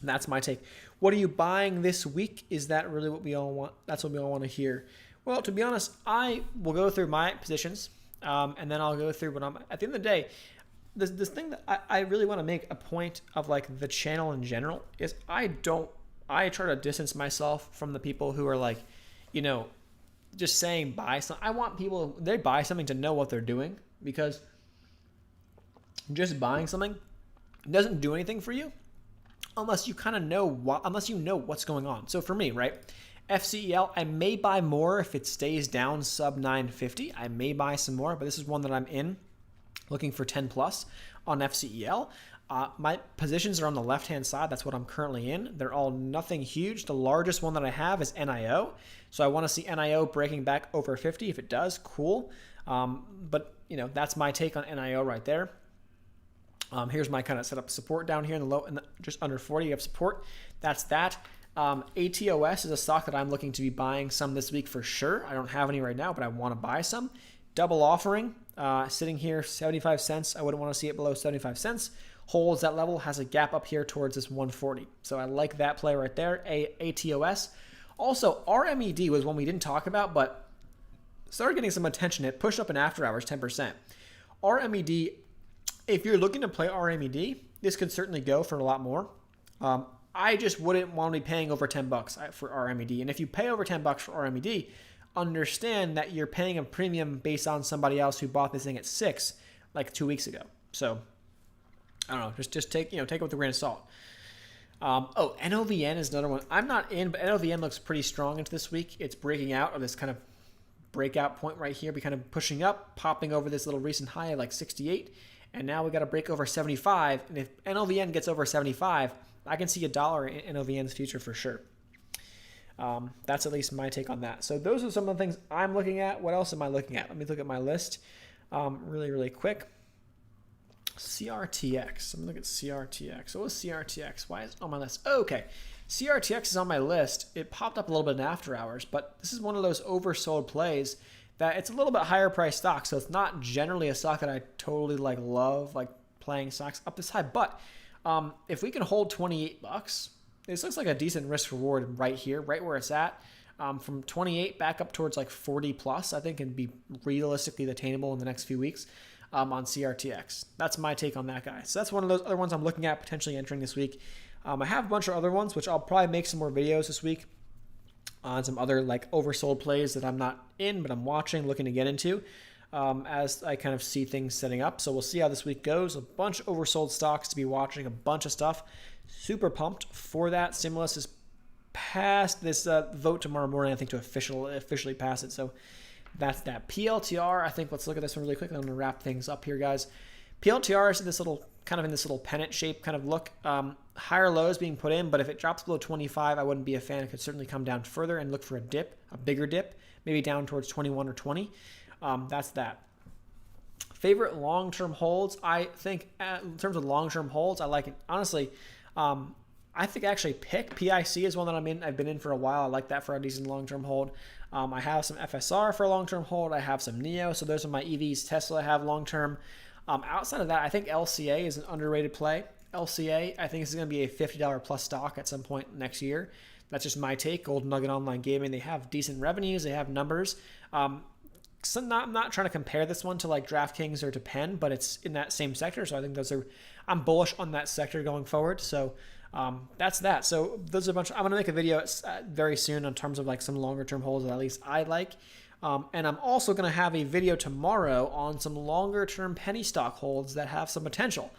that's my take. What are you buying this week? Is that really what we all want? That's what we all want to hear. Well, to be honest, I will go through my positions, and then I'll go through what I'm. At the end of the day, this thing that I really want to make a point of, like the channel in general, is I try to distance myself from the people who are like, just saying buy something. I want people, they buy something to know what they're doing, because just buying something doesn't do anything for you unless you kind of know unless you know what's going on. So for me, right, FCEL, I may buy more if it stays down sub 950. I may buy some more, but this is one that I'm in, looking for 10 plus on FCEL. My positions are on the left-hand side. That's what I'm currently in. They're all nothing huge. The largest one that I have is NIO. So I want to see NIO breaking back over 50. If it does, cool. But that's my take on NIO right there. Here's my kind of setup support down here in the low, just under 40. You have support. That's that. ATOS is a stock that I'm looking to be buying some this week for sure. I don't have any right now, but I want to buy some. Double offering, sitting here 75 cents. I wouldn't want to see it below 75 cents. Holds that level, has a gap up here towards this 140. So I like that play right there, ATOS. Also, RMED was one we didn't talk about, but started getting some attention. It pushed up in after hours 10%. RMED, if you're looking to play RMED, this could certainly go for a lot more. I just wouldn't want to be paying over $10 for RMED. And if you pay over $10 for RMED, understand that you're paying a premium based on somebody else who bought this thing at $6 like 2 weeks ago. So I don't know, just take it with a grain of salt. NOVN is another one. I'm not in, but NOVN looks pretty strong into this week. It's breaking out of this kind of breakout point right here. We kind of pushing up, popping over this little recent high of like 68, and now we got to break over 75. And if NOVN gets over 75, I can see $1 in NOVN's future for sure. That's at least my take on that. So those are some of the things I'm looking at. What else am I looking at? Let me look at my list really quick. CRTX. I'm going to look at CRTX. So what's CRTX? Why is it on my list? Oh, okay. CRTX is on my list. It popped up a little bit in after hours, but this is one of those oversold plays that it's a little bit higher price stock. So it's not generally a stock that I totally love, playing stocks up this high. But if we can hold $28, this looks like a decent risk reward right here, right where it's at. From 28 back up towards 40 plus, I think can be realistically attainable in the next few weeks. On CRTX. That's my take on that guy. So that's one of those other ones I'm looking at potentially entering this week. I have a bunch of other ones, which I'll probably make some more videos this week on some other oversold plays that I'm not in, but I'm watching, looking to get into as I kind of see things setting up. So we'll see how this week goes. A bunch of oversold stocks to be watching, a bunch of stuff. Super pumped for that. Stimulus is past this vote tomorrow morning, I think, to officially pass it. So that's that. PLTR, I think let's look at this one really quickly. I'm going to wrap things up here, guys. PLTR is in this little pennant shape kind of look. Higher lows being put in, but if it drops below 25, I wouldn't be a fan. It could certainly come down further and look for a dip, a bigger dip, maybe down towards 21 or 20. That's that. Favorite long-term holds, I think in terms of long-term holds, I like it. Honestly, I think actually PIC is one that I'm in. I've been in for a while. I like that for a decent long-term hold. I have some FSR for a long-term hold. I have some NEO. So those are my EVs. Tesla I have long-term. Outside of that, I think LCA is an underrated play. LCA, I think this is going to be a $50 plus stock at some point next year. That's just my take. Gold Nugget Online Gaming, they have decent revenues. They have numbers. So I'm not trying to compare this one to DraftKings or to Penn, but it's in that same sector. So I think I'm bullish on that sector going forward. So that's that. So those are a bunch. I'm going to make a video very soon in terms of some longer term holds that at least I like. And I'm also going to have a video tomorrow on some longer term penny stock holds that have some potential.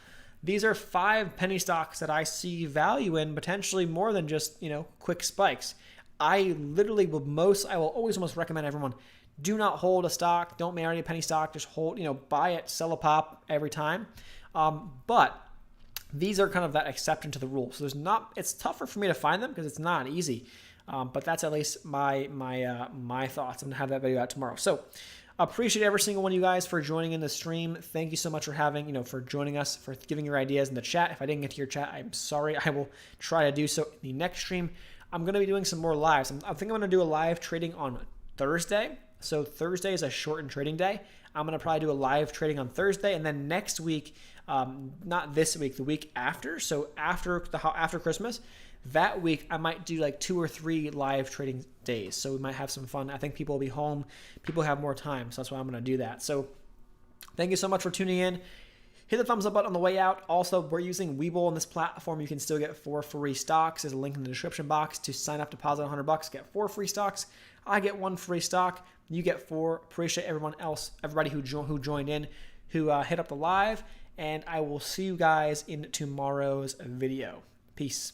These are 5 penny stocks that I see value in, potentially more than just, quick spikes. I literally I will always almost recommend everyone, do not hold a stock. Don't marry a penny stock. Just hold, buy it, sell a pop every time. But these are kind of that exception to the rule. So it's tougher for me to find them because it's not easy. But that's at least my thoughts. I'm gonna have that video out tomorrow. So appreciate every single one of you guys for joining in the stream. Thank you so much for for joining us, for giving your ideas in the chat. If I didn't get to your chat, I'm sorry. I will try to do so in the next stream. I'm going to be doing some more lives. I think I'm going to do a live trading on Thursday. So Thursday is a shortened trading day. I'm going to probably do a live trading on Thursday, and then next week, not this week, the week after. So after Christmas, that week I might do like 2 or 3 live trading days. So we might have some fun. I think people will be home. People have more time. So that's why I'm going to do that. So thank you so much for tuning in. Hit the thumbs up button on the way out. Also, we're using Webull on this platform. You can still get 4 free stocks. There's a link in the description box to sign up, deposit $100, get 4 free stocks. I get 1 free stock. You get 4. Appreciate everybody who joined in, who hit up the live. And I will see you guys in tomorrow's video. Peace.